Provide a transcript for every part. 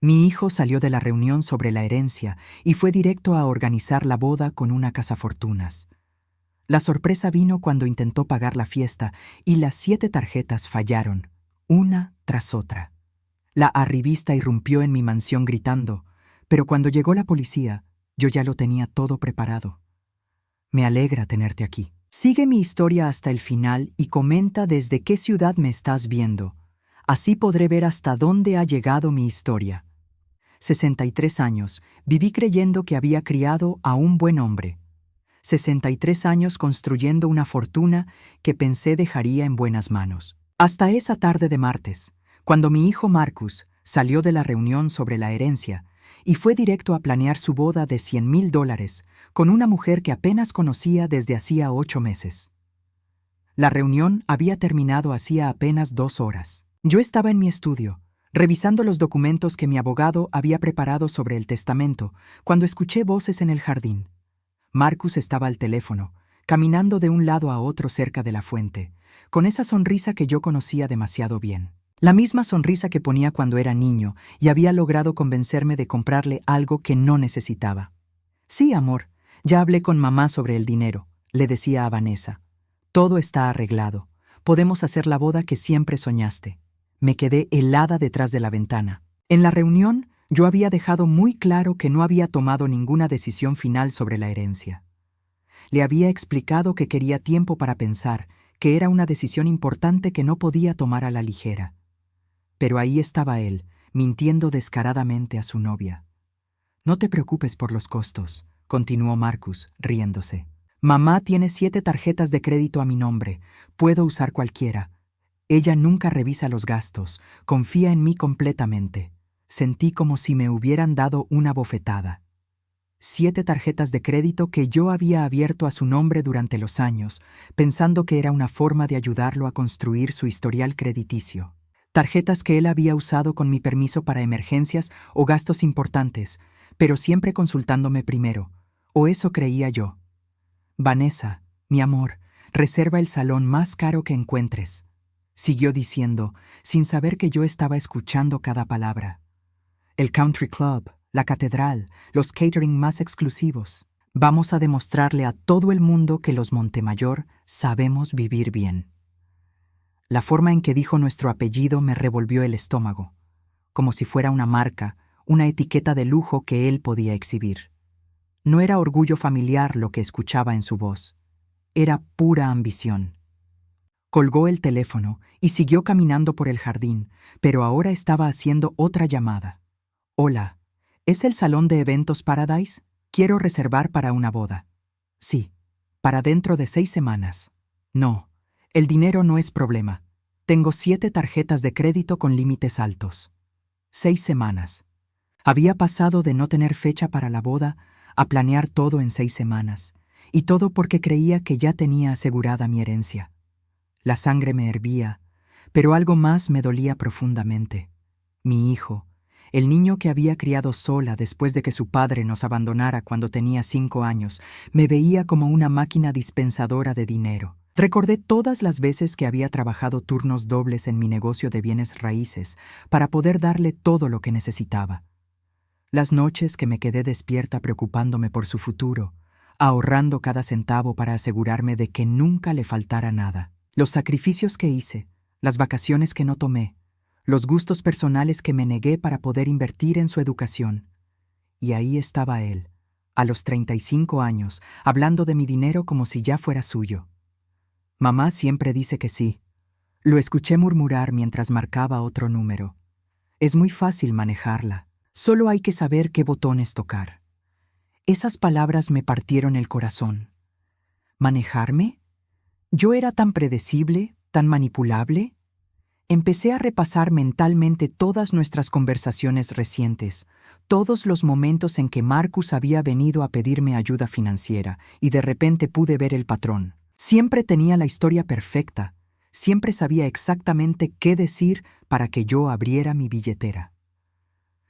Mi hijo salió de la reunión sobre la herencia y fue directo a organizar la boda con una cazafortunas. La sorpresa vino cuando intentó pagar la fiesta y las 7 tarjetas fallaron, una tras otra. La arribista irrumpió en mi mansión gritando, pero cuando llegó la policía, yo ya lo tenía todo preparado. Me alegra tenerte aquí. Sigue mi historia hasta el final y comenta desde qué ciudad me estás viendo. Así podré ver hasta dónde ha llegado mi historia. 63 años, viví creyendo que había criado a un buen hombre. 63 años construyendo una fortuna que pensé dejaría en buenas manos. Hasta esa tarde de martes, cuando mi hijo Marcus salió de la reunión sobre la herencia y fue directo a planear su boda de $100,000 con una mujer que apenas conocía desde hacía 8 meses. La reunión había terminado hacía apenas 2 horas. Yo estaba en mi estudio, revisando los documentos que mi abogado había preparado sobre el testamento, cuando escuché voces en el jardín. Marcus estaba al teléfono, caminando de un lado a otro cerca de la fuente, con esa sonrisa que yo conocía demasiado bien. La misma sonrisa que ponía cuando era niño y había logrado convencerme de comprarle algo que no necesitaba. Sí, amor, ya hablé con mamá sobre el dinero, le decía a Vanessa. Todo está arreglado. Podemos hacer la boda que siempre soñaste. Me quedé helada detrás de la ventana. En la reunión, yo había dejado muy claro que no había tomado ninguna decisión final sobre la herencia. Le había explicado que quería tiempo para pensar, que era una decisión importante que no podía tomar a la ligera. Pero ahí estaba él, mintiendo descaradamente a su novia. No te preocupes por los costos, continuó Marcus, riéndose. Mamá tiene 7 tarjetas de crédito a mi nombre. Puedo usar cualquiera. Ella nunca revisa los gastos, confía en mí completamente. Sentí como si me hubieran dado una bofetada. 7 tarjetas de crédito que yo había abierto a su nombre durante los años, pensando que era una forma de ayudarlo a construir su historial crediticio. Tarjetas que él había usado con mi permiso para emergencias o gastos importantes, pero siempre consultándome primero, o eso creía yo. Vanessa, mi amor, reserva el salón más caro que encuentres, siguió diciendo, sin saber que yo estaba escuchando cada palabra. El country club, la catedral, los catering más exclusivos. Vamos a demostrarle a todo el mundo que los Montemayor sabemos vivir bien. La forma en que dijo nuestro apellido me revolvió el estómago, como si fuera una marca, una etiqueta de lujo que él podía exhibir. No era orgullo familiar lo que escuchaba en su voz, era pura ambición. Colgó el teléfono y siguió caminando por el jardín, pero ahora estaba haciendo otra llamada. Hola, ¿es el salón de eventos Paradise? Quiero reservar para una boda. Sí, para dentro de 6 semanas. No, el dinero no es problema. Tengo 7 tarjetas de crédito con límites altos. 6 semanas. Había pasado de no tener fecha para la boda a planear todo en 6 semanas, y todo porque creía que ya tenía asegurada mi herencia. La sangre me hervía, pero algo más me dolía profundamente. Mi hijo, el niño que había criado sola después de que su padre nos abandonara cuando tenía 5 años, me veía como una máquina dispensadora de dinero. Recordé todas las veces que había trabajado turnos dobles en mi negocio de bienes raíces para poder darle todo lo que necesitaba. Las noches que me quedé despierta preocupándome por su futuro, ahorrando cada centavo para asegurarme de que nunca le faltara nada. Los sacrificios que hice, las vacaciones que no tomé, los gustos personales que me negué para poder invertir en su educación. Y ahí estaba él, a los 35 años, hablando de mi dinero como si ya fuera suyo. Mamá siempre dice que sí. Lo escuché murmurar mientras marcaba otro número. Es muy fácil manejarla. Solo hay que saber qué botones tocar. Esas palabras me partieron el corazón. ¿Manejarme? ¿Yo era tan predecible, tan manipulable? Empecé a repasar mentalmente todas nuestras conversaciones recientes, todos los momentos en que Marcus había venido a pedirme ayuda financiera, y de repente pude ver el patrón. Siempre tenía la historia perfecta, siempre sabía exactamente qué decir para que yo abriera mi billetera.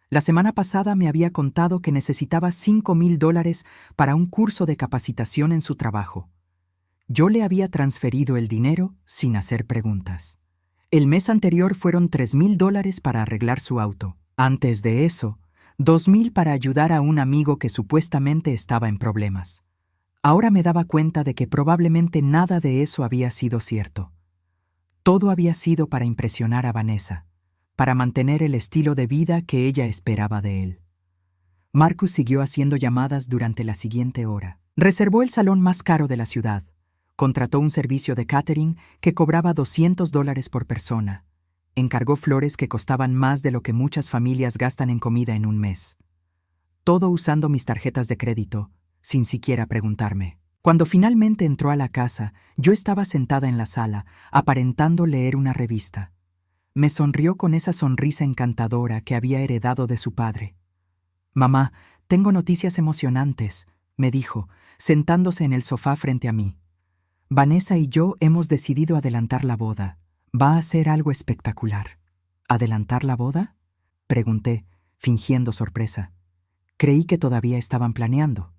La semana pasada me había contado que necesitaba $5,000 para un curso de capacitación en su trabajo. Yo le había transferido el dinero sin hacer preguntas. El mes anterior fueron $3,000 para arreglar su auto. Antes de eso, 2,000 para ayudar a un amigo que supuestamente estaba en problemas. Ahora me daba cuenta de que probablemente nada de eso había sido cierto. Todo había sido para impresionar a Vanessa, para mantener el estilo de vida que ella esperaba de él. Marcus siguió haciendo llamadas durante la siguiente hora. Reservó el salón más caro de la ciudad. Contrató un servicio de catering que cobraba $200 por persona. Encargó flores que costaban más de lo que muchas familias gastan en comida en un mes. Todo usando mis tarjetas de crédito, sin siquiera preguntarme. Cuando finalmente entró a la casa, yo estaba sentada en la sala, aparentando leer una revista. Me sonrió con esa sonrisa encantadora que había heredado de su padre. «Mamá, tengo noticias emocionantes», me dijo, sentándose en el sofá frente a mí. «Vanessa y yo hemos decidido adelantar la boda. Va a ser algo espectacular». «¿Adelantar la boda?», pregunté, fingiendo sorpresa. Creí que todavía estaban planeando.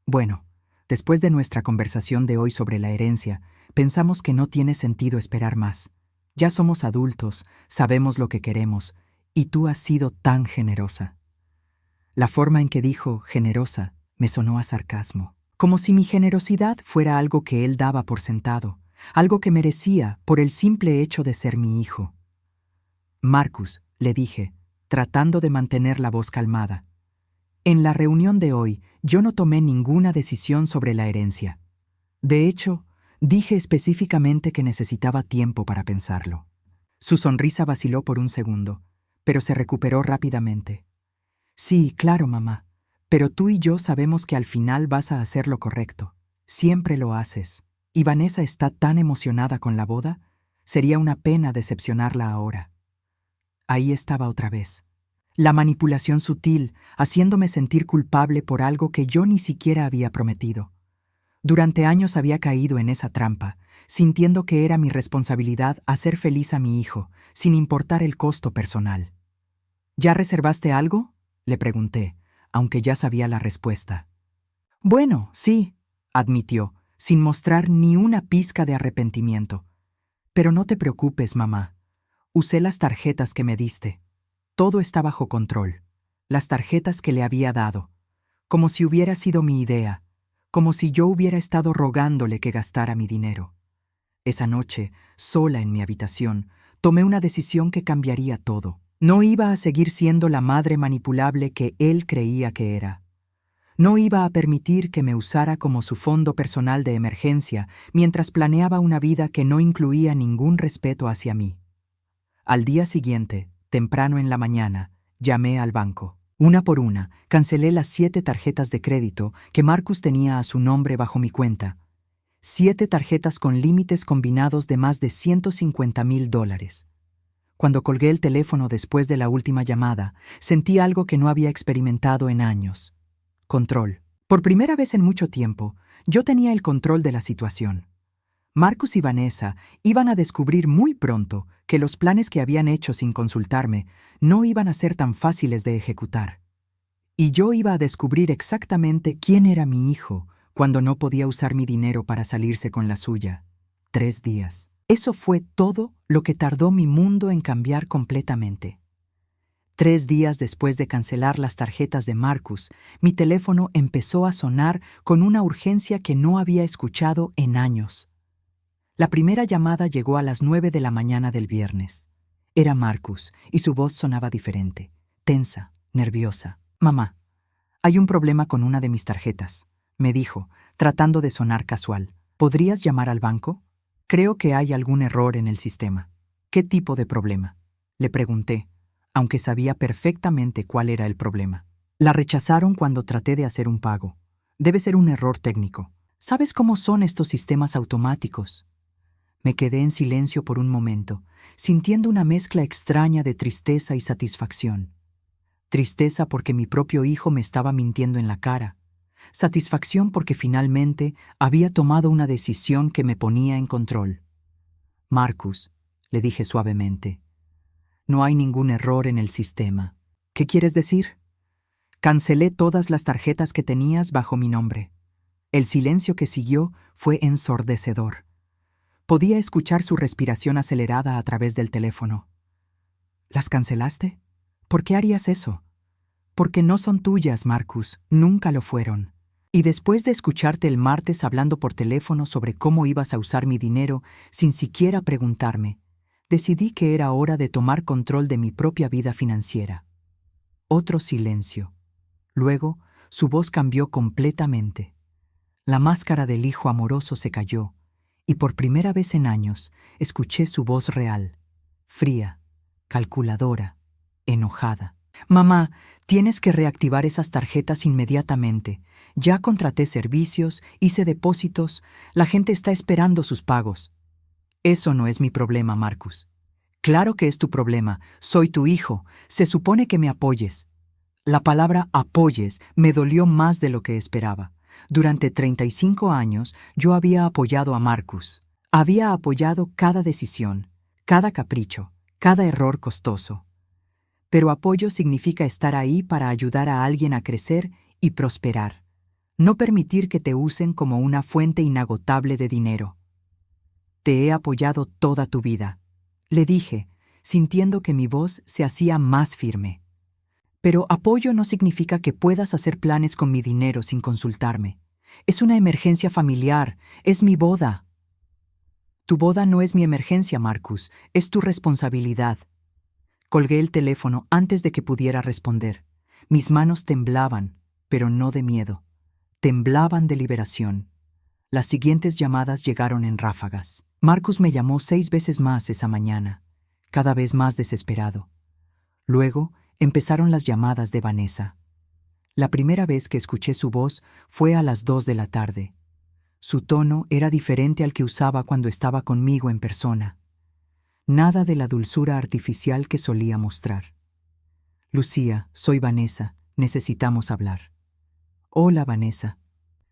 «Bueno, después de nuestra conversación de hoy sobre la herencia, pensamos que no tiene sentido esperar más. Ya somos adultos, sabemos lo que queremos, y tú has sido tan generosa». La forma en que dijo «generosa» me sonó a sarcasmo, como si mi generosidad fuera algo que él daba por sentado, algo que merecía por el simple hecho de ser mi hijo. «Marcus», le dije, tratando de mantener la voz calmada, «en la reunión de hoy yo no tomé ninguna decisión sobre la herencia. De hecho, dije específicamente que necesitaba tiempo para pensarlo». Su sonrisa vaciló por un segundo, pero se recuperó rápidamente. «Sí, claro, mamá, pero tú y yo sabemos que al final vas a hacer lo correcto. Siempre lo haces. Y Vanessa está tan emocionada con la boda, sería una pena decepcionarla ahora». Ahí estaba otra vez. La manipulación sutil, haciéndome sentir culpable por algo que yo ni siquiera había prometido. Durante años había caído en esa trampa, sintiendo que era mi responsabilidad hacer feliz a mi hijo, sin importar el costo personal. «¿Ya reservaste algo?», le pregunté, aunque ya sabía la respuesta. «Bueno, sí», admitió, sin mostrar ni una pizca de arrepentimiento. «Pero no te preocupes, mamá. Usé las tarjetas que me diste. Todo está bajo control. Las tarjetas que le había dado. Como si hubiera sido mi idea. Como si yo hubiera estado rogándole que gastara mi dinero. Esa noche, sola en mi habitación, tomé una decisión que cambiaría todo. No iba a seguir siendo la madre manipulable que él creía que era. No iba a permitir que me usara como su fondo personal de emergencia mientras planeaba una vida que no incluía ningún respeto hacia mí. Al día siguiente, temprano en la mañana, llamé al banco. Una por una, cancelé las 7 tarjetas de crédito que Marcus tenía a su nombre bajo mi cuenta. 7 tarjetas con límites combinados de más de $150,000. Cuando colgué el teléfono después de la última llamada, sentí algo que no había experimentado en años. Control. Por primera vez en mucho tiempo, yo tenía el control de la situación. Marcus y Vanessa iban a descubrir muy pronto que los planes que habían hecho sin consultarme no iban a ser tan fáciles de ejecutar. Y yo iba a descubrir exactamente quién era mi hijo cuando no podía usar mi dinero para salirse con la suya. 3 días. Eso fue todo lo que tardó mi mundo en cambiar completamente. 3 días después de cancelar las tarjetas de Marcus, mi teléfono empezó a sonar con una urgencia que no había escuchado en años. La primera llamada llegó a las 9 de la mañana del viernes. Era Marcus, y su voz sonaba diferente, tensa, nerviosa. «Mamá, hay un problema con una de mis tarjetas», me dijo, tratando de sonar casual. «¿Podrías llamar al banco? Creo que hay algún error en el sistema». «¿Qué tipo de problema?», le pregunté, aunque sabía perfectamente cuál era el problema. «La rechazaron cuando traté de hacer un pago. Debe ser un error técnico. ¿Sabes cómo son estos sistemas automáticos?». Me quedé en silencio por un momento, sintiendo una mezcla extraña de tristeza y satisfacción. Tristeza porque mi propio hijo me estaba mintiendo en la cara. Satisfacción porque finalmente había tomado una decisión que me ponía en control. «Marcus», le dije suavemente, «no hay ningún error en el sistema». «¿Qué quieres decir?». «Cancelé todas las tarjetas que tenías bajo mi nombre». El silencio que siguió fue ensordecedor. Podía escuchar su respiración acelerada a través del teléfono. «¿Las cancelaste?», ¿Por qué harías eso? Porque no son tuyas, Marcus, nunca lo fueron. Y después de escucharte el martes hablando por teléfono sobre cómo ibas a usar mi dinero sin siquiera preguntarme, decidí que era hora de tomar control de mi propia vida financiera. Otro silencio. Luego, su voz cambió completamente. La máscara del hijo amoroso se cayó, y por primera vez en años escuché su voz real, fría, calculadora, enojada. Mamá, tienes que reactivar esas tarjetas inmediatamente. Ya contraté servicios, hice depósitos, la gente está esperando sus pagos. Eso no es mi problema, Marcus. Claro que es tu problema, soy tu hijo, se supone que me apoyes. La palabra apoyes me dolió más de lo que esperaba. Durante 35 años yo había apoyado a Marcus. Había apoyado cada decisión, cada capricho, cada error costoso. Pero apoyo significa estar ahí para ayudar a alguien a crecer y prosperar. No permitir que te usen como una fuente inagotable de dinero. Te he apoyado toda tu vida, le dije, sintiendo que mi voz se hacía más firme. Pero apoyo no significa que puedas hacer planes con mi dinero sin consultarme. Es una emergencia familiar, es mi boda. Tu boda no es mi emergencia, Marcus, es tu responsabilidad. Colgué el teléfono antes de que pudiera responder. Mis manos temblaban, pero no de miedo. Temblaban de liberación. Las siguientes llamadas llegaron en ráfagas. Marcus me llamó 6 veces más esa mañana, cada vez más desesperado. Luego empezaron las llamadas de Vanessa. La primera vez que escuché su voz fue a las 2 de la tarde. Su tono era diferente al que usaba cuando estaba conmigo en persona. Nada de la dulzura artificial que solía mostrar. Lucía, soy Vanessa, necesitamos hablar. Hola, Vanessa.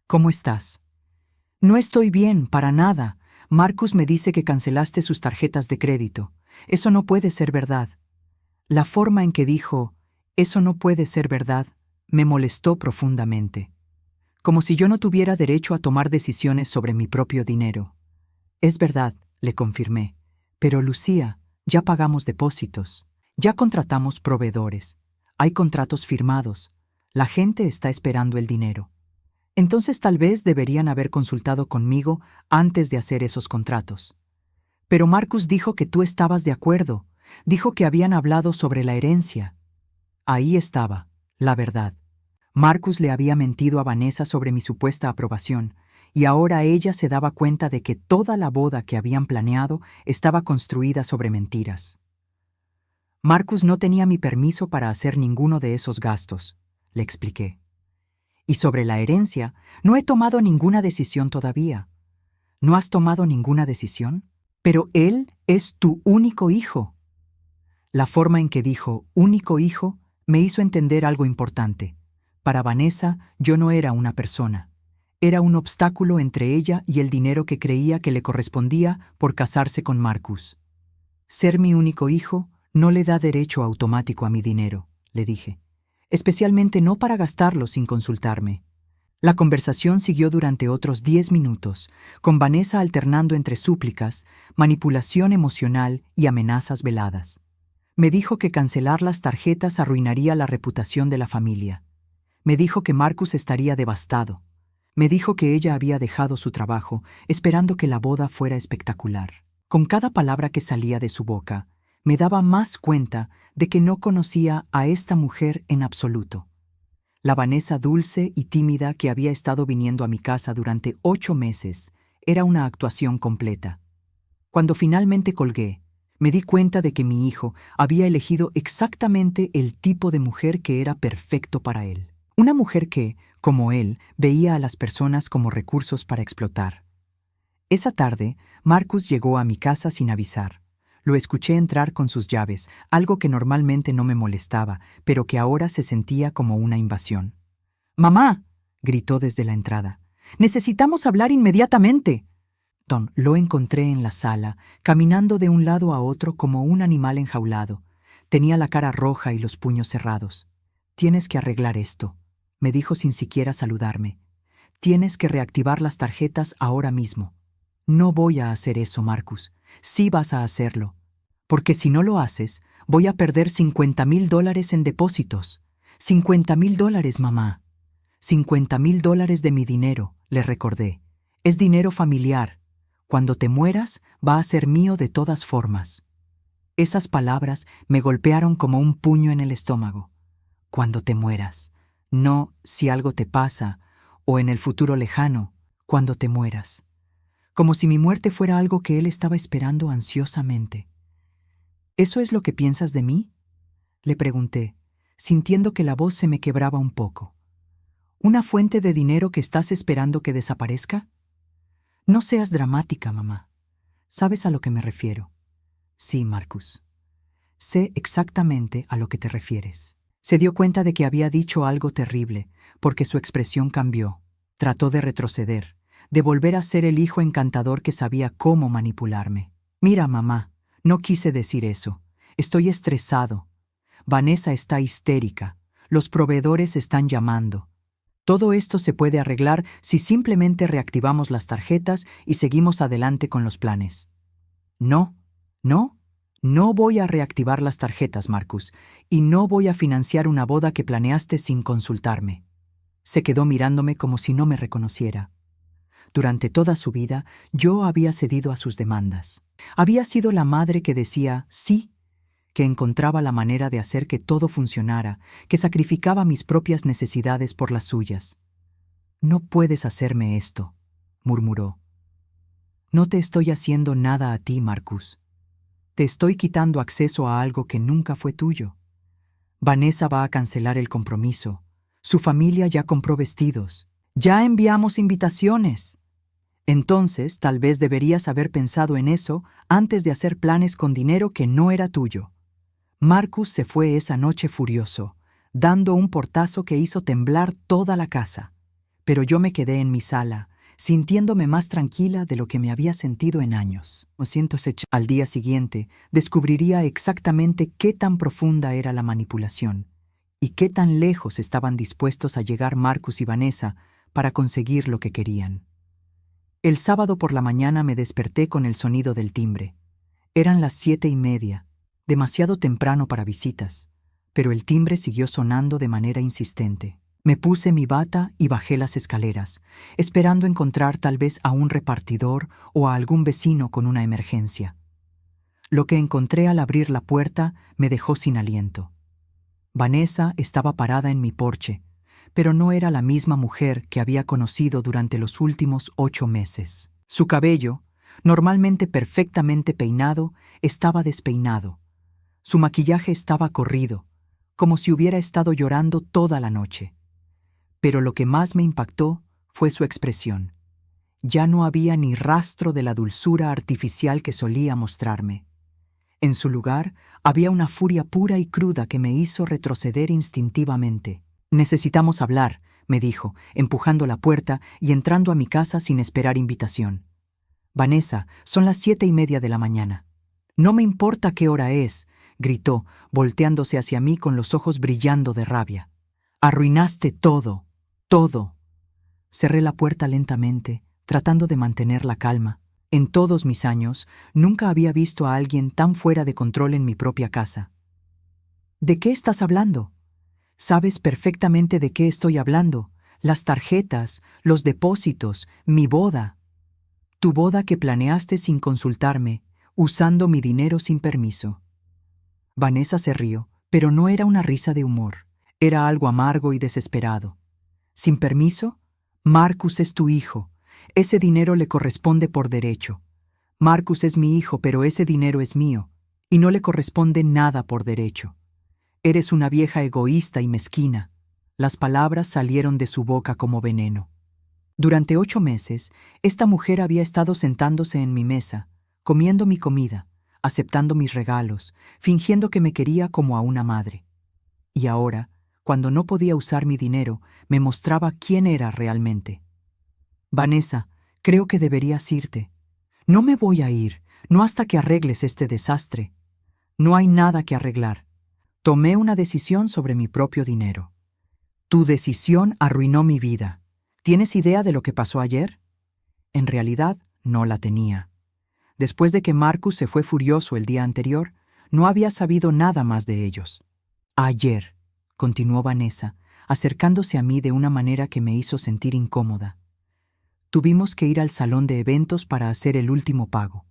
¿Cómo estás? No estoy bien, para nada. Marcus me dice que cancelaste sus tarjetas de crédito. Eso no puede ser verdad. La forma en que dijo, eso no puede ser verdad, me molestó profundamente. Como si yo no tuviera derecho a tomar decisiones sobre mi propio dinero. Es verdad, le confirmé. Pero Lucía, ya pagamos depósitos, ya contratamos proveedores, hay contratos firmados, la gente está esperando el dinero. Entonces tal vez deberían haber consultado conmigo antes de hacer esos contratos. Pero Marcus dijo que tú estabas de acuerdo, dijo que habían hablado sobre la herencia. Ahí estaba, la verdad. Marcus le había mentido a Vanessa sobre mi supuesta aprobación, y ahora ella se daba cuenta de que toda la boda que habían planeado estaba construida sobre mentiras. Marcus no tenía mi permiso para hacer ninguno de esos gastos, le expliqué. Y sobre la herencia, no he tomado ninguna decisión todavía. ¿No has tomado ninguna decisión? Pero él es tu único hijo. La forma en que dijo único hijo me hizo entender algo importante. Para Vanessa, yo no era una persona. Era un obstáculo entre ella y el dinero que creía que le correspondía por casarse con Marcus. Ser mi único hijo no le da derecho automático a mi dinero, le dije. Especialmente no para gastarlo sin consultarme. La conversación siguió durante otros 10 minutos, con Vanessa alternando entre súplicas, manipulación emocional y amenazas veladas. Me dijo que cancelar las tarjetas arruinaría la reputación de la familia. Me dijo que Marcus estaría devastado. Me dijo que ella había dejado su trabajo, esperando que la boda fuera espectacular. Con cada palabra que salía de su boca, me daba más cuenta de que no conocía a esta mujer en absoluto. La Vanessa dulce y tímida que había estado viniendo a mi casa durante 8 meses era una actuación completa. Cuando finalmente colgué, me di cuenta de que mi hijo había elegido exactamente el tipo de mujer que era perfecto para él. Una mujer que, como él, veía a las personas como recursos para explotar. Esa tarde, Marcus llegó a mi casa sin avisar. Lo escuché entrar con sus llaves, algo que normalmente no me molestaba, pero que ahora se sentía como una invasión. «¡Mamá!», gritó desde la entrada. «¡Necesitamos hablar inmediatamente!». Lo encontré en la sala, caminando de un lado a otro como un animal enjaulado. Tenía la cara roja y los puños cerrados. «Tienes que arreglar esto», me dijo sin siquiera saludarme. «Tienes que reactivar las tarjetas ahora mismo». «No voy a hacer eso, Marcus. Sí vas a hacerlo. Porque si no lo haces, Voy a perder $50,000 en depósitos. $50,000, mamá. $50,000 de mi dinero, le recordé. Es dinero familiar. Cuando te mueras, va a ser mío de todas formas. Esas palabras me golpearon como un puño en el estómago. Cuando te mueras. No si algo te pasa, o en el futuro lejano, cuando te mueras. Como si mi muerte fuera algo que él estaba esperando ansiosamente. ¿Eso es lo que piensas de mí?, le pregunté, sintiendo que la voz se me quebraba un poco. ¿Una fuente de dinero que estás esperando que desaparezca? No seas dramática, mamá. ¿Sabes a lo que me refiero? Sí, Marcus. Sé exactamente a lo que te refieres. Se dio cuenta de que había dicho algo terrible, porque su expresión cambió. Trató de retroceder, de volver a ser el hijo encantador que sabía cómo manipularme. Mira, mamá, no quise decir eso. Estoy estresado. Vanessa está histérica. Los proveedores están llamando. Todo esto se puede arreglar si simplemente reactivamos las tarjetas y seguimos adelante con los planes. No voy a reactivar las tarjetas, Marcus, y no voy a financiar una boda que planeaste sin consultarme. Se quedó mirándome como si no me reconociera. Durante toda su vida, yo había cedido a sus demandas. Había sido la madre que decía sí, que encontraba la manera de hacer que todo funcionara, que sacrificaba mis propias necesidades por las suyas. No puedes hacerme esto, murmuró. No te estoy haciendo nada a ti, Marcus. Te estoy quitando acceso a algo que nunca fue tuyo. Vanessa va a cancelar el compromiso. Su familia ya compró vestidos. Ya enviamos invitaciones. Entonces, tal vez deberías haber pensado en eso antes de hacer planes con dinero que no era tuyo. Marcus se fue esa noche furioso, dando un portazo que hizo temblar toda la casa. Pero yo me quedé en mi sala, sintiéndome más tranquila de lo que me había sentido en años. Al día siguiente, descubriría exactamente qué tan profunda era la manipulación y qué tan lejos estaban dispuestos a llegar Marcus y Vanessa para conseguir lo que querían. El sábado por la mañana me desperté con el sonido del timbre. Eran las 7:30, demasiado temprano para visitas, pero el timbre siguió sonando de manera insistente. Me puse mi bata y bajé las escaleras, esperando encontrar tal vez a un repartidor o a algún vecino con una emergencia. Lo que encontré al abrir la puerta me dejó sin aliento. Vanessa estaba parada en mi porche, pero no era la misma mujer que había conocido durante los últimos 8 meses. Su cabello, normalmente perfectamente peinado, estaba despeinado. Su maquillaje estaba corrido, como si hubiera estado llorando toda la noche. Pero lo que más me impactó fue su expresión. Ya no había ni rastro de la dulzura artificial que solía mostrarme. En su lugar, había una furia pura y cruda que me hizo retroceder instintivamente. «Necesitamos hablar», me dijo, empujando la puerta y entrando a mi casa sin esperar invitación. «Vanessa, son las 7:30 de la mañana». «No me importa qué hora es», gritó, volteándose hacia mí con los ojos brillando de rabia. «Arruinaste todo, todo». Cerré la puerta lentamente, tratando de mantener la calma. En todos mis años, nunca había visto a alguien tan fuera de control en mi propia casa. «¿De qué estás hablando?» «Sabes perfectamente de qué estoy hablando. Las tarjetas, los depósitos, mi boda. Tu boda que planeaste sin consultarme, usando mi dinero sin permiso». Vanessa se rió, pero no era una risa de humor. Era algo amargo y desesperado. «¿Sin permiso? Marcus es tu hijo. Ese dinero le corresponde por derecho. Marcus es mi hijo, pero ese dinero es mío, y no le corresponde nada por derecho. Eres una vieja egoísta y mezquina». Las palabras salieron de su boca como veneno. Durante 8 meses, esta mujer había estado sentándose en mi mesa, comiendo mi comida, aceptando mis regalos, fingiendo que me quería como a una madre. Y ahora, cuando no podía usar mi dinero, me mostraba quién era realmente. «Vanessa, creo que deberías irte». «No me voy a ir, no hasta que arregles este desastre». «No hay nada que arreglar. Tomé una decisión sobre mi propio dinero». «Tu decisión arruinó mi vida. ¿Tienes idea de lo que pasó ayer?» En realidad, no la tenía. Después de que Marcus se fue furioso el día anterior, No había sabido nada más de ellos. Ayer, continuó Vanessa, acercándose a mí de una manera que me hizo sentir incómoda. Tuvimos que ir al salón de eventos para hacer el último pago.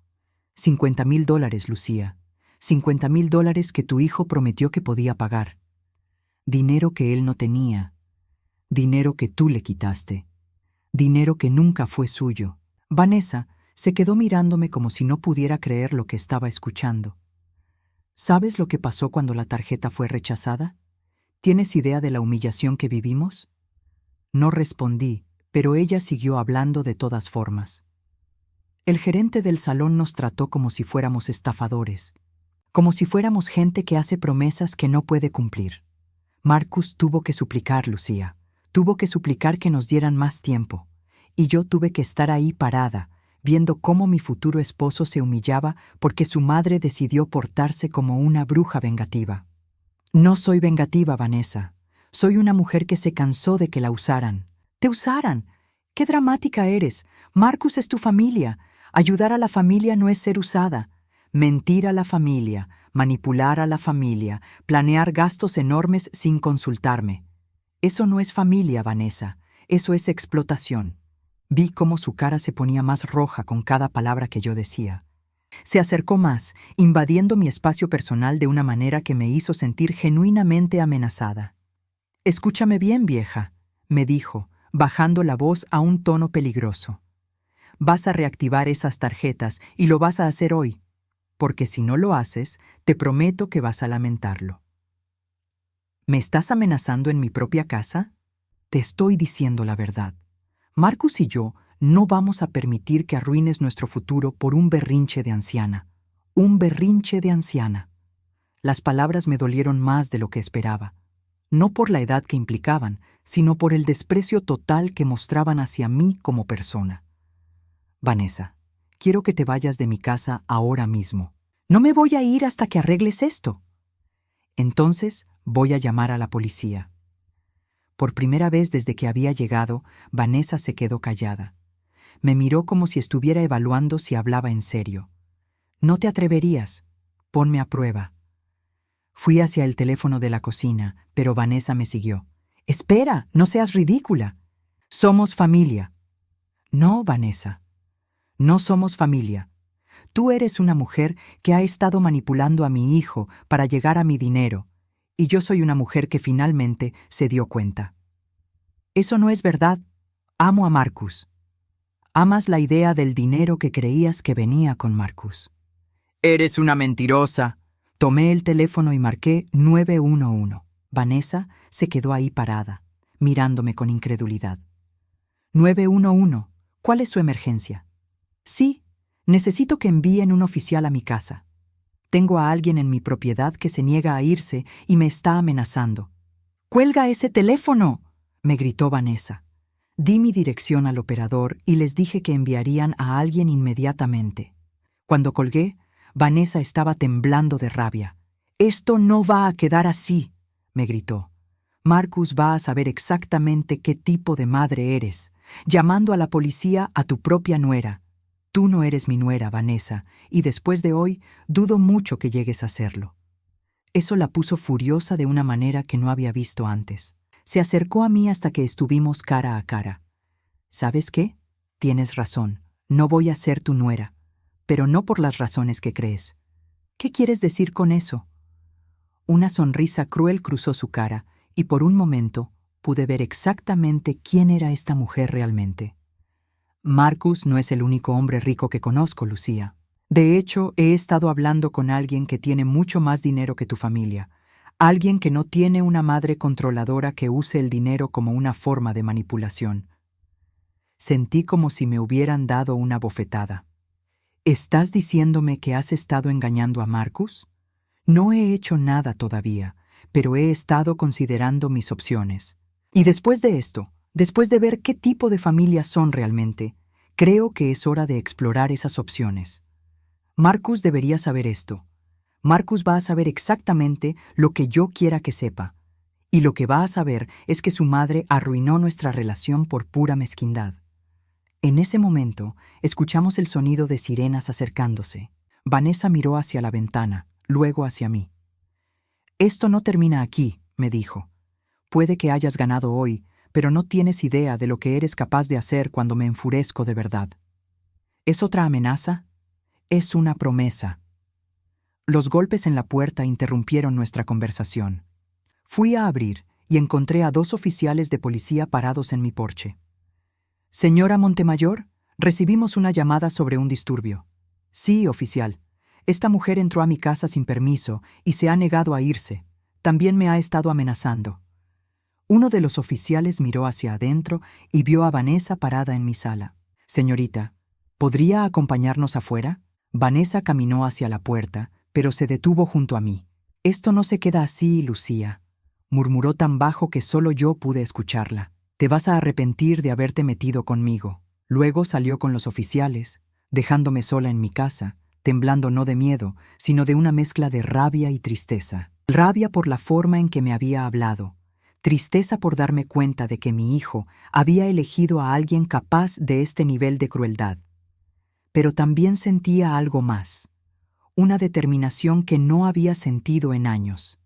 $50,000, Lucía. $50,000 que tu hijo prometió que podía pagar. Dinero que él no tenía. Dinero que tú le quitaste. Dinero que nunca fue suyo. Vanessa se quedó mirándome como si no pudiera creer lo que estaba escuchando. ¿Sabes lo que pasó cuando la tarjeta fue rechazada? ¿Tienes idea de la humillación que vivimos? No respondí, pero ella siguió hablando de todas formas. El gerente del salón nos trató como si fuéramos estafadores, como si fuéramos gente que hace promesas que no puede cumplir. Marcus tuvo que suplicar, Lucía, tuvo que suplicar que nos dieran más tiempo, y yo tuve que estar ahí parada, viendo cómo mi futuro esposo se humillaba porque su madre decidió portarse como una bruja vengativa. No soy vengativa, Vanessa. Soy una mujer que se cansó de que la usaran. ¡Te usaran! ¡Qué dramática eres! Marcus es tu familia. Ayudar a la familia no es ser usada. Mentir a la familia, manipular a la familia, planear gastos enormes sin consultarme. Eso no es familia, Vanessa. Eso es explotación. Vi cómo su cara se ponía más roja con cada palabra que yo decía. Se acercó más, invadiendo mi espacio personal de una manera que me hizo sentir genuinamente amenazada. «Escúchame bien, vieja», me dijo, bajando la voz a un tono peligroso. «Vas a reactivar esas tarjetas y lo vas a hacer hoy, porque si no lo haces, te prometo que vas a lamentarlo». ¿Me estás amenazando en mi propia casa? Te estoy diciendo la verdad. Marcus y yo no vamos a permitir que arruines nuestro futuro por un berrinche de anciana. Un berrinche de anciana. Las palabras me dolieron más de lo que esperaba. No por la edad que implicaban, sino por el desprecio total que mostraban hacia mí como persona. Vanessa, quiero que te vayas de mi casa ahora mismo. No me voy a ir hasta que arregles esto. Entonces voy a llamar a la policía. Por primera vez desde que había llegado, Vanessa se quedó callada. Me miró como si estuviera evaluando si hablaba en serio. «No te atreverías. Ponme a prueba». Fui hacia el teléfono de la cocina, pero Vanessa me siguió. «Espera, no seas ridícula. Somos familia». «No, Vanessa. No somos familia. Tú eres una mujer que ha estado manipulando a mi hijo para llegar a mi dinero, y yo soy una mujer que finalmente se dio cuenta». «Eso no es verdad. Amo a Marcus». «Amas la idea del dinero que creías que venía con Marcus». «Eres una mentirosa». Tomé el teléfono y marqué 911. Vanessa se quedó ahí parada, mirándome con incredulidad. 911. ¿Cuál es su emergencia? Sí, necesito que envíen un oficial a mi casa. Tengo a alguien en mi propiedad que se niega a irse y me está amenazando. «¡Cuelga ese teléfono!», me gritó Vanessa. Di mi dirección al operador y les dije que enviarían a alguien inmediatamente. Cuando colgué, Vanessa estaba temblando de rabia. «Esto no va a quedar así», me gritó. «Marcus va a saber exactamente qué tipo de madre eres, llamando a la policía a tu propia nuera. Tú no eres mi nuera, Vanessa, y después de hoy dudo mucho que llegues a hacerlo». Eso la puso furiosa de una manera que no había visto antes. Se acercó a mí hasta que estuvimos cara a cara. «¿Sabes qué? Tienes razón. No voy a ser tu nuera, pero no por las razones que crees». «¿Qué quieres decir con eso?». Una sonrisa cruel cruzó su cara y por un momento pude ver exactamente quién era esta mujer realmente. «Marcus no es el único hombre rico que conozco, Lucía. De hecho, he estado hablando con alguien que tiene mucho más dinero que tu familia. Alguien que no tiene una madre controladora que use el dinero como una forma de manipulación». Sentí como si me hubieran dado una bofetada. «¿Estás diciéndome que has estado engañando a Marcus? No he hecho nada todavía, pero he estado considerando mis opciones. Y después de esto, después de ver qué tipo de familia son realmente, creo que es hora de explorar esas opciones. Marcus debería saber esto. Marcus va a saber exactamente lo que yo quiera que sepa. Y lo que va a saber es que su madre arruinó nuestra relación por pura mezquindad». En ese momento, escuchamos el sonido de sirenas acercándose. Vanessa miró hacia la ventana. luego hacia mí. «Esto no termina aquí», me dijo. «Puede que hayas ganado hoy, pero no tienes idea de lo que eres capaz de hacer cuando me enfurezco de verdad». ¿Es otra amenaza? Es una promesa. Los golpes en la puerta interrumpieron nuestra conversación. Fui a abrir y encontré a 2 oficiales de policía parados en mi porche. «Señora Montemayor, recibimos una llamada sobre un disturbio». «Sí, oficial. Esta mujer entró a mi casa sin permiso y se ha negado a irse. También me ha estado amenazando». Uno de los oficiales miró hacia adentro y vio a Vanessa parada en mi sala. «Señorita, ¿podría acompañarnos afuera?». Vanessa caminó hacia la puerta, pero se detuvo junto a mí. «Esto no se queda así, Lucía», murmuró tan bajo que solo yo pude escucharla. «Te vas a arrepentir de haberte metido conmigo». Luego salió con los oficiales, dejándome sola en mi casa, temblando no de miedo, sino de una mezcla de rabia y tristeza. Rabia por la forma en que me había hablado, tristeza por darme cuenta de que mi hijo había elegido a alguien capaz de este nivel de crueldad. Pero también sentía algo más, una determinación que no había sentido en años.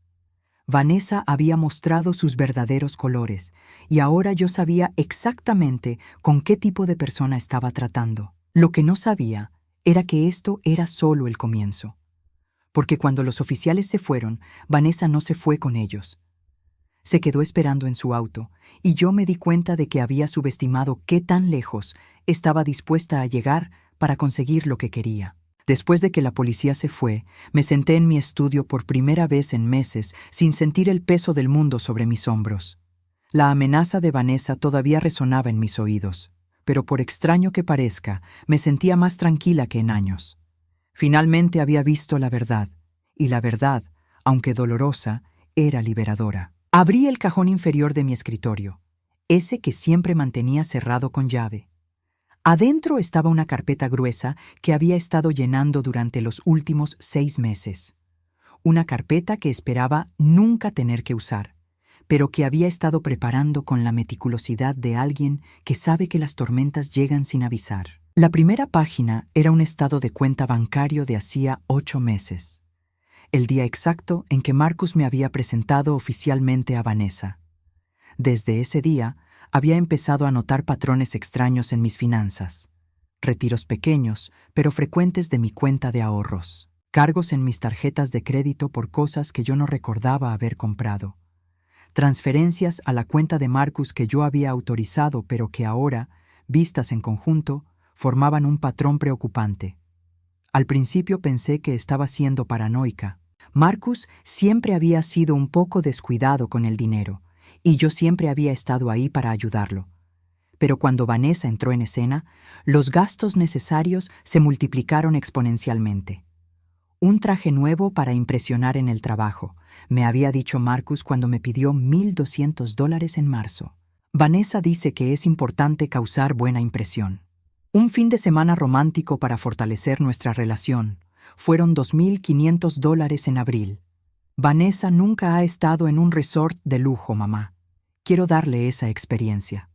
Vanessa había mostrado sus verdaderos colores, y ahora yo sabía exactamente con qué tipo de persona estaba tratando. Lo que no sabía era que esto era solo el comienzo. Porque cuando los oficiales se fueron, Vanessa no se fue con ellos. Se quedó esperando en su auto, y yo me di cuenta de que había subestimado qué tan lejos estaba dispuesta a llegar para conseguir lo que quería. Después de que la policía se fue, me senté en mi estudio por primera vez en meses sin sentir el peso del mundo sobre mis hombros. La amenaza de Vanessa todavía resonaba en mis oídos, pero por extraño que parezca, me sentía más tranquila que en años. Finalmente había visto la verdad, y la verdad, aunque dolorosa, era liberadora. Abrí el cajón inferior de mi escritorio, ese que siempre mantenía cerrado con llave. Adentro estaba una carpeta gruesa que había estado llenando durante los últimos 6 meses. Una carpeta que esperaba nunca tener que usar, pero que había estado preparando con la meticulosidad de alguien que sabe que las tormentas llegan sin avisar. La primera página era un estado de cuenta bancario de hacía 8 meses. El día exacto en que Marcus me había presentado oficialmente a Vanessa. Desde ese día, había empezado a notar patrones extraños en mis finanzas. Retiros pequeños, pero frecuentes de mi cuenta de ahorros. Cargos en mis tarjetas de crédito por cosas que yo no recordaba haber comprado. Transferencias a la cuenta de Marcus que yo había autorizado, pero que ahora, vistas en conjunto, formaban un patrón preocupante. Al principio pensé que estaba siendo paranoica. Marcus siempre había sido un poco descuidado con el dinero, y yo siempre había estado ahí para ayudarlo. Pero cuando Vanessa entró en escena, los gastos necesarios se multiplicaron exponencialmente. Un traje nuevo para impresionar en el trabajo, me había dicho Marcus cuando me pidió $1,200 en marzo. Vanessa dice que es importante causar buena impresión. Un fin de semana romántico para fortalecer nuestra relación. Fueron $2,500 en abril. Vanessa nunca ha estado en un resort de lujo, mamá. Quiero darle esa experiencia.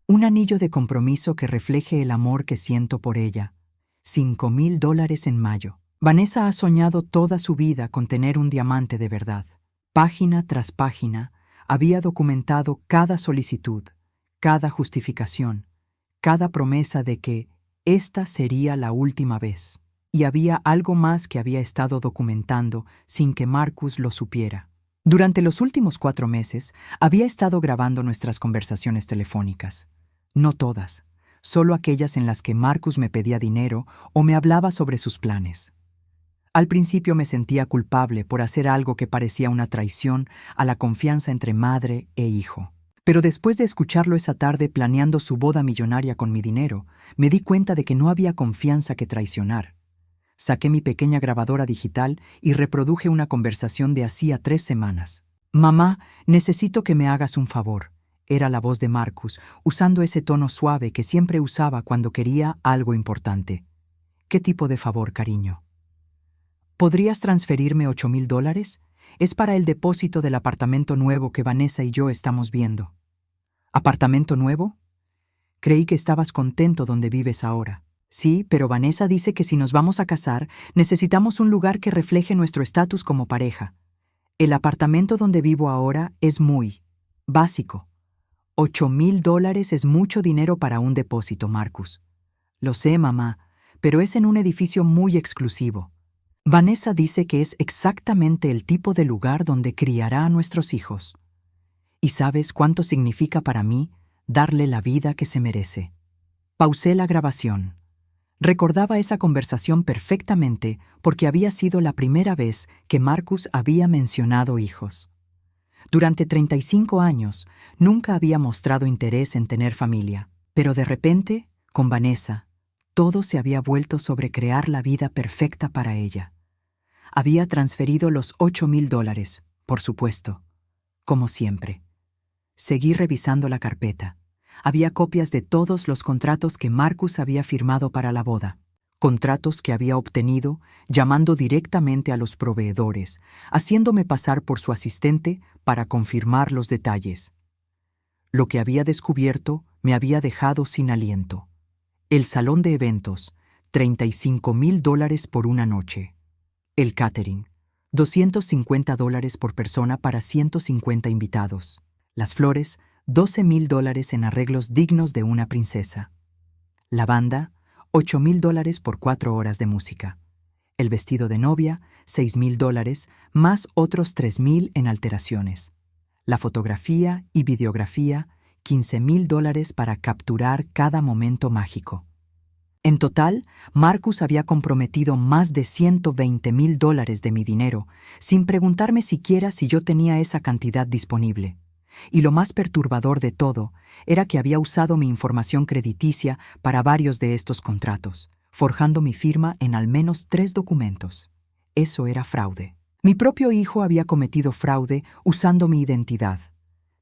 Un anillo de compromiso que refleje el amor que siento por ella. $5,000 en mayo. Vanessa ha soñado toda su vida con tener un diamante de verdad. Página tras página, había documentado cada solicitud, cada justificación, cada promesa de que esta sería la última vez. Y había algo más que había estado documentando sin que Marcus lo supiera. Durante los últimos 4 meses, había estado grabando nuestras conversaciones telefónicas. No todas, solo aquellas en las que Marcus me pedía dinero o me hablaba sobre sus planes. Al principio me sentía culpable por hacer algo que parecía una traición a la confianza entre madre e hijo. Pero después de escucharlo esa tarde planeando su boda millonaria con mi dinero, me di cuenta de que no había confianza que traicionar. Saqué mi pequeña grabadora digital y reproduje una conversación de hacía 3 semanas. «Mamá, necesito que me hagas un favor», era la voz de Marcus, usando ese tono suave que siempre usaba cuando quería algo importante. «¿Qué tipo de favor, cariño?» «¿Podrías transferirme $8,000? Es para el depósito del apartamento nuevo que Vanessa y yo estamos viendo». «¿Apartamento nuevo? Creí que estabas contento donde vives ahora». Sí, pero Vanessa dice que si nos vamos a casar, necesitamos un lugar que refleje nuestro estatus como pareja. El apartamento donde vivo ahora es muy básico. $8,000 es mucho dinero para un depósito, Marcus. Lo sé, mamá, pero es en un edificio muy exclusivo. Vanessa dice que es exactamente el tipo de lugar donde criará a nuestros hijos. ¿Y sabes cuánto significa para mí darle la vida que se merece? Pausé la grabación. Recordaba esa conversación perfectamente porque había sido la primera vez que Marcus había mencionado hijos. Durante 35 años nunca había mostrado interés en tener familia, pero de repente, con Vanessa, todo se había vuelto sobre crear la vida perfecta para ella. Había transferido los $8,000, por supuesto, como siempre. Seguí revisando la carpeta. Había copias de todos los contratos que Marcus había firmado para la boda. Contratos que había obtenido llamando directamente a los proveedores, haciéndome pasar por su asistente para confirmar los detalles. Lo que había descubierto me había dejado sin aliento. El salón de eventos, $35,000 por una noche. El catering, $250 por persona para 150 invitados. Las flores, $12,000 en arreglos dignos de una princesa. La banda, $8,000 por 4 horas de música. El vestido de novia, $6,000, más otros $3,000 en alteraciones. La fotografía y videografía, $15,000 para capturar cada momento mágico. En total, Marcus había comprometido más de $120,000 de mi dinero, sin preguntarme siquiera si yo tenía esa cantidad disponible. Y lo más perturbador de todo era que había usado mi información crediticia para varios de estos contratos, forjando mi firma en al menos 3 documentos. Eso era fraude. Mi propio hijo había cometido fraude usando mi identidad.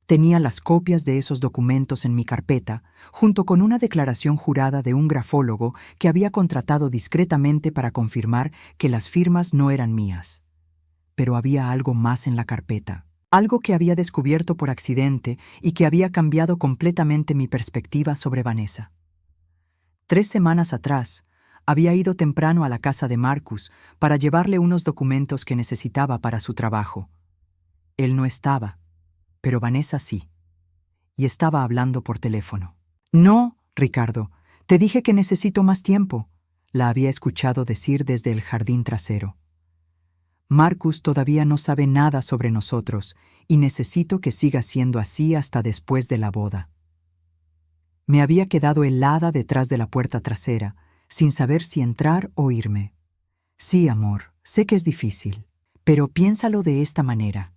Tenía las copias de esos documentos en mi carpeta, junto con una declaración jurada de un grafólogo que había contratado discretamente para confirmar que las firmas no eran mías. Pero había algo más en la carpeta. Algo que había descubierto por accidente y que había cambiado completamente mi perspectiva sobre Vanessa. 3 semanas atrás, había ido temprano a la casa de Marcus para llevarle unos documentos que necesitaba para su trabajo. Él no estaba, pero Vanessa sí, y estaba hablando por teléfono. «No, Ricardo, te dije que necesito más tiempo», la había escuchado decir desde el jardín trasero. Marcus todavía no sabe nada sobre nosotros y necesito que siga siendo así hasta después de la boda. Me había quedado helada detrás de la puerta trasera, sin saber si entrar o irme. Sí, amor, sé que es difícil, pero piénsalo de esta manera.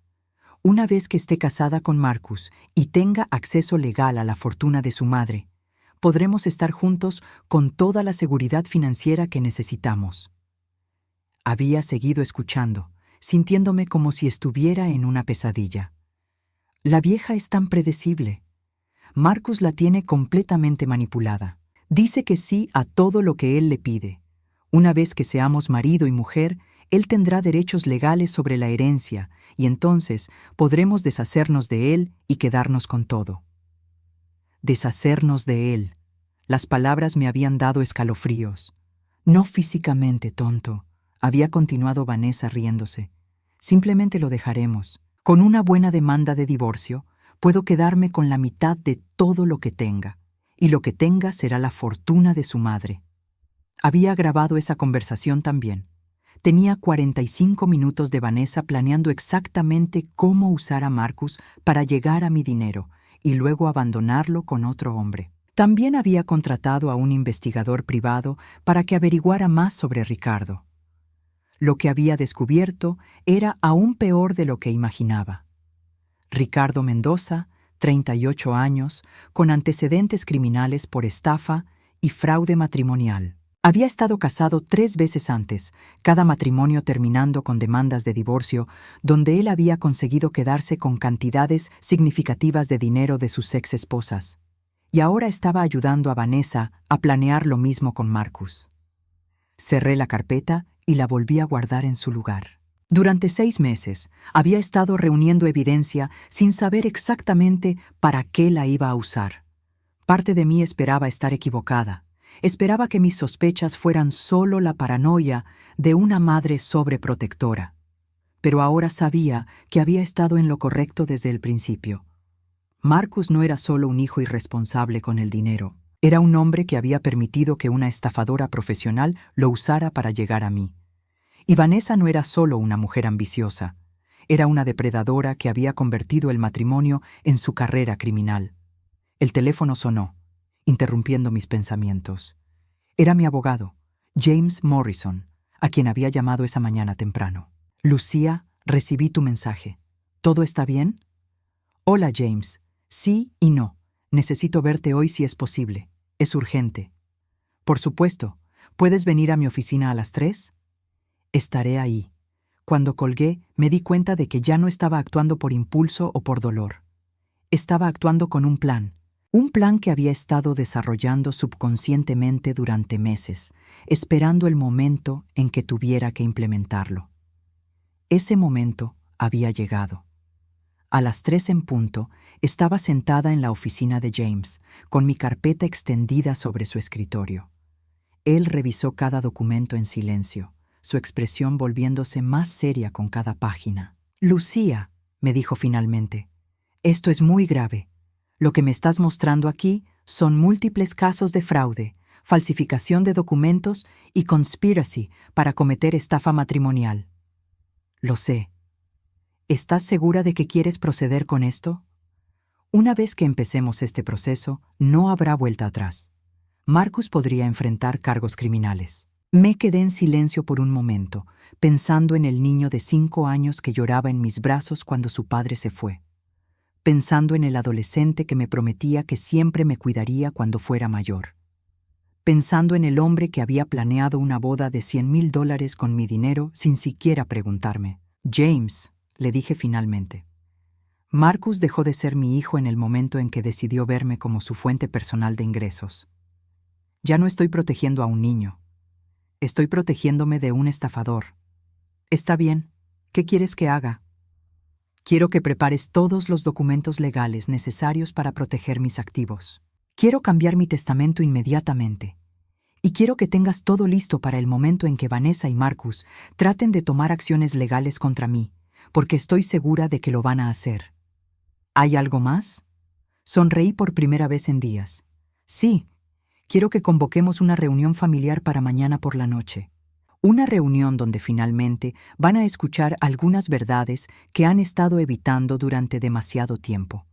Una vez que esté casada con Marcus y tenga acceso legal a la fortuna de su madre, podremos estar juntos con toda la seguridad financiera que necesitamos. Había seguido escuchando, sintiéndome como si estuviera en una pesadilla. La vieja es tan predecible. Marcus la tiene completamente manipulada. Dice que sí a todo lo que él le pide. Una vez que seamos marido y mujer, él tendrá derechos legales sobre la herencia y entonces podremos deshacernos de él y quedarnos con todo. Deshacernos de él. Las palabras me habían dado escalofríos. No físicamente, tonto. Había continuado Vanessa riéndose. Simplemente lo dejaremos. Con una buena demanda de divorcio, puedo quedarme con la mitad de todo lo que tenga, y lo que tenga será la fortuna de su madre. Había grabado esa conversación también. Tenía 45 minutos de Vanessa planeando exactamente cómo usar a Marcus para llegar a mi dinero y luego abandonarlo con otro hombre. También había contratado a un investigador privado para que averiguara más sobre Ricardo. Lo que había descubierto era aún peor de lo que imaginaba. Ricardo Mendoza, 38 años, con antecedentes criminales por estafa y fraude matrimonial. Había estado casado 3 veces antes, cada matrimonio terminando con demandas de divorcio, donde él había conseguido quedarse con cantidades significativas de dinero de sus ex esposas. Y ahora estaba ayudando a Vanessa a planear lo mismo con Marcus. Cerré la carpeta y la volví a guardar en su lugar. Durante 6 meses había estado reuniendo evidencia sin saber exactamente para qué la iba a usar. Parte de mí esperaba estar equivocada, Esperaba que mis sospechas fueran solo la paranoia de una madre sobreprotectora. Pero ahora sabía que había estado en lo correcto desde el principio. Marcus no era solo un hijo irresponsable con el dinero. Era un hombre que había permitido que una estafadora profesional lo usara para llegar a mí. Y Vanessa no era solo una mujer ambiciosa. Era una depredadora que había convertido el matrimonio en su carrera criminal. El teléfono sonó, interrumpiendo mis pensamientos. Era mi abogado, James Morrison, a quien había llamado esa mañana temprano. Lucía, recibí tu mensaje. ¿Todo está bien? Hola, James. Sí y no. Necesito verte hoy si es posible. Es urgente. Por supuesto. ¿Puedes venir a mi oficina a las 3? Estaré ahí. Cuando colgué, me di cuenta de que ya no estaba actuando por impulso o por dolor. Estaba actuando con un plan que había estado desarrollando subconscientemente durante meses, esperando el momento en que tuviera que implementarlo. Ese momento había llegado. A las 3 en punto, estaba sentada en la oficina de James, con mi carpeta extendida sobre su escritorio. Él revisó cada documento en silencio, su expresión volviéndose más seria con cada página. Lucía, me dijo finalmente, esto es muy grave. Lo que me estás mostrando aquí son múltiples casos de fraude, falsificación de documentos y conspiracy para cometer estafa matrimonial. Lo sé. ¿Estás segura de que quieres proceder con esto? Una vez que empecemos este proceso, no habrá vuelta atrás. Marcus podría enfrentar cargos criminales. Me quedé en silencio por un momento, pensando en el niño de 5 años que lloraba en mis brazos cuando su padre se fue. Pensando en el adolescente que me prometía que siempre me cuidaría cuando fuera mayor. Pensando en el hombre que había planeado una boda de $100,000 con mi dinero sin siquiera preguntarme. James, le dije finalmente. Marcus dejó de ser mi hijo en el momento en que decidió verme como su fuente personal de ingresos. Ya no estoy protegiendo a un niño. Estoy protegiéndome de un estafador. Está bien. ¿Qué quieres que haga? Quiero que prepares todos los documentos legales necesarios para proteger mis activos. Quiero cambiar mi testamento inmediatamente. Y quiero que tengas todo listo para el momento en que Vanessa y Marcus traten de tomar acciones legales contra mí, porque estoy segura de que lo van a hacer. ¿Hay algo más? Sonreí por primera vez en días. Sí, quiero que convoquemos una reunión familiar para mañana por la noche. Una reunión donde finalmente van a escuchar algunas verdades que han estado evitando durante demasiado tiempo.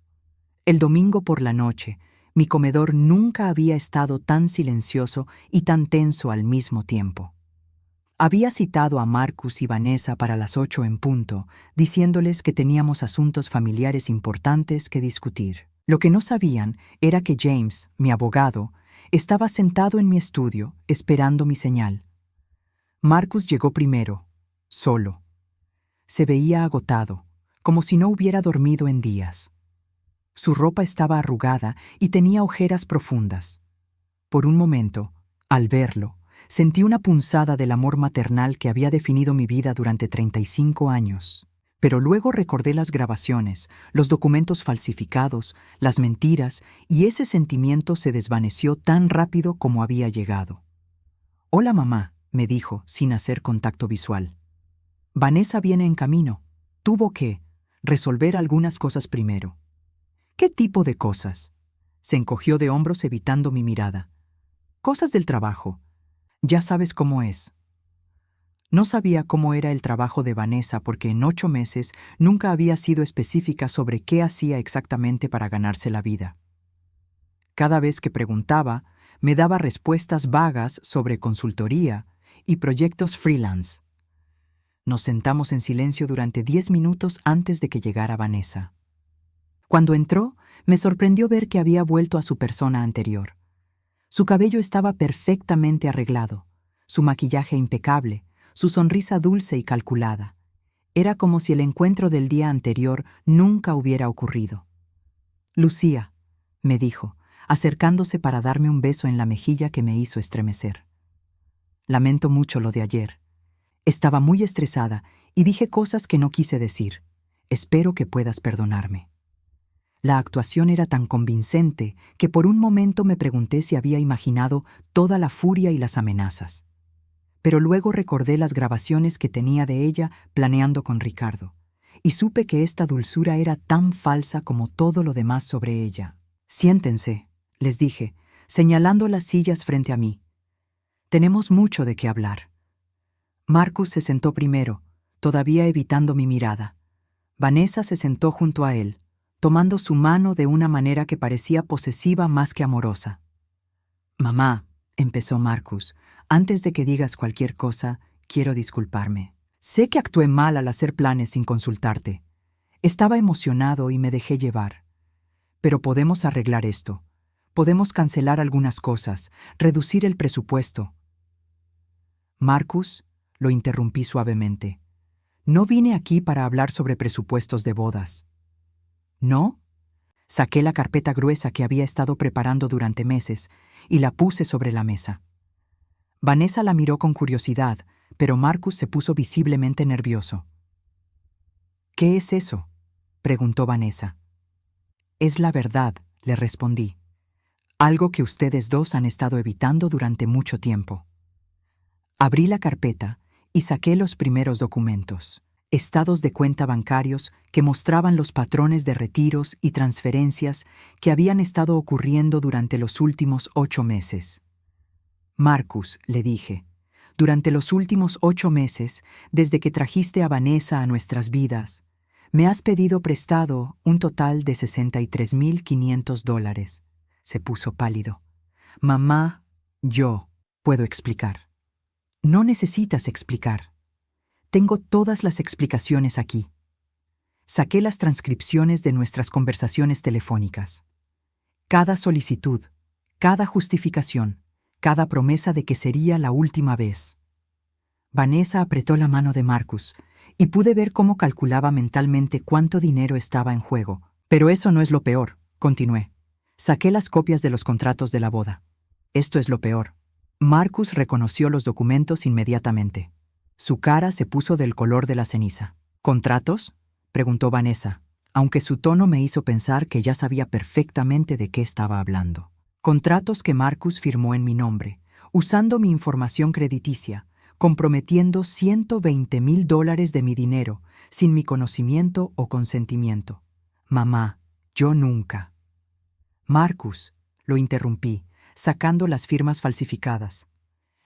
El domingo por la noche, mi comedor nunca había estado tan silencioso y tan tenso al mismo tiempo. Había citado a Marcus y Vanessa para las 8 en punto, diciéndoles que teníamos asuntos familiares importantes que discutir. Lo que no sabían era que James, mi abogado, estaba sentado en mi estudio, esperando mi señal. Marcus llegó primero, solo. Se veía agotado, como si no hubiera dormido en días. Su ropa estaba arrugada y tenía ojeras profundas. Por un momento, al verlo, sentí una punzada del amor maternal que había definido mi vida durante 35 años. Pero luego recordé las grabaciones, los documentos falsificados, las mentiras, y ese sentimiento se desvaneció tan rápido como había llegado. «Hola, mamá», me dijo, sin hacer contacto visual. «Vanessa viene en camino. Tuvo que resolver algunas cosas primero». «¿Qué tipo de cosas?» Se encogió de hombros evitando mi mirada. «Cosas del trabajo. Ya sabes cómo es». No sabía cómo era el trabajo de Vanessa porque en 8 meses nunca había sido específica sobre qué hacía exactamente para ganarse la vida. Cada vez que preguntaba, me daba respuestas vagas sobre consultoría y proyectos freelance. Nos sentamos en silencio durante 10 minutos antes de que llegara Vanessa. Cuando entró, me sorprendió ver que había vuelto a su persona anterior. Su cabello estaba perfectamente arreglado, su maquillaje impecable, su sonrisa dulce y calculada. Era como si el encuentro del día anterior nunca hubiera ocurrido. «Lucía», me dijo, acercándose para darme un beso en la mejilla que me hizo estremecer. «Lamento mucho lo de ayer. Estaba muy estresada y dije cosas que no quise decir. Espero que puedas perdonarme». La actuación era tan convincente que por un momento me pregunté si había imaginado toda la furia y las amenazas. Pero luego recordé las grabaciones que tenía de ella planeando con Ricardo, y supe que esta dulzura era tan falsa como todo lo demás sobre ella. «Siéntense», les dije, señalando las sillas frente a mí. «Tenemos mucho de qué hablar». Marcus se sentó primero, todavía evitando mi mirada. Vanessa se sentó junto a él, tomando su mano de una manera que parecía posesiva más que amorosa. «Mamá», empezó Marcus, «antes de que digas cualquier cosa, quiero disculparme. Sé que actué mal al hacer planes sin consultarte. Estaba emocionado y me dejé llevar. Pero podemos arreglar esto. Podemos cancelar algunas cosas, reducir el presupuesto». «Marcus», lo interrumpí suavemente, «no vine aquí para hablar sobre presupuestos de bodas». «¿No?». Saqué la carpeta gruesa que había estado preparando durante meses y la puse sobre la mesa. Vanessa la miró con curiosidad, pero Marcus se puso visiblemente nervioso. «¿Qué es eso?», preguntó Vanessa. «Es la verdad», le respondí. «Algo que ustedes dos han estado evitando durante mucho tiempo». Abrí la carpeta y saqué los primeros documentos, estados de cuenta bancarios que mostraban los patrones de retiros y transferencias que habían estado ocurriendo durante los últimos 8 meses. «Marcus», le dije, «durante los últimos 8 meses, desde que trajiste a Vanessa a nuestras vidas, me has pedido prestado un total de $63,500. Se puso pálido. «Mamá, yo puedo explicar». «No necesitas explicar. Tengo todas las explicaciones aquí». Saqué las transcripciones de nuestras conversaciones telefónicas. Cada solicitud, cada justificación, cada promesa de que sería la última vez. Vanessa apretó la mano de Marcus y pude ver cómo calculaba mentalmente cuánto dinero estaba en juego. «Pero eso no es lo peor», continué. Saqué las copias de los contratos de la boda. «Esto es lo peor». Marcus reconoció los documentos inmediatamente. Su cara se puso del color de la ceniza. «¿Contratos?», preguntó Vanessa, aunque su tono me hizo pensar que ya sabía perfectamente de qué estaba hablando. «Contratos que Marcus firmó en mi nombre, usando mi información crediticia, comprometiendo $120,000 de mi dinero, sin mi conocimiento o consentimiento. Mamá, yo nunca». «Marcus», lo interrumpí, sacando las firmas falsificadas.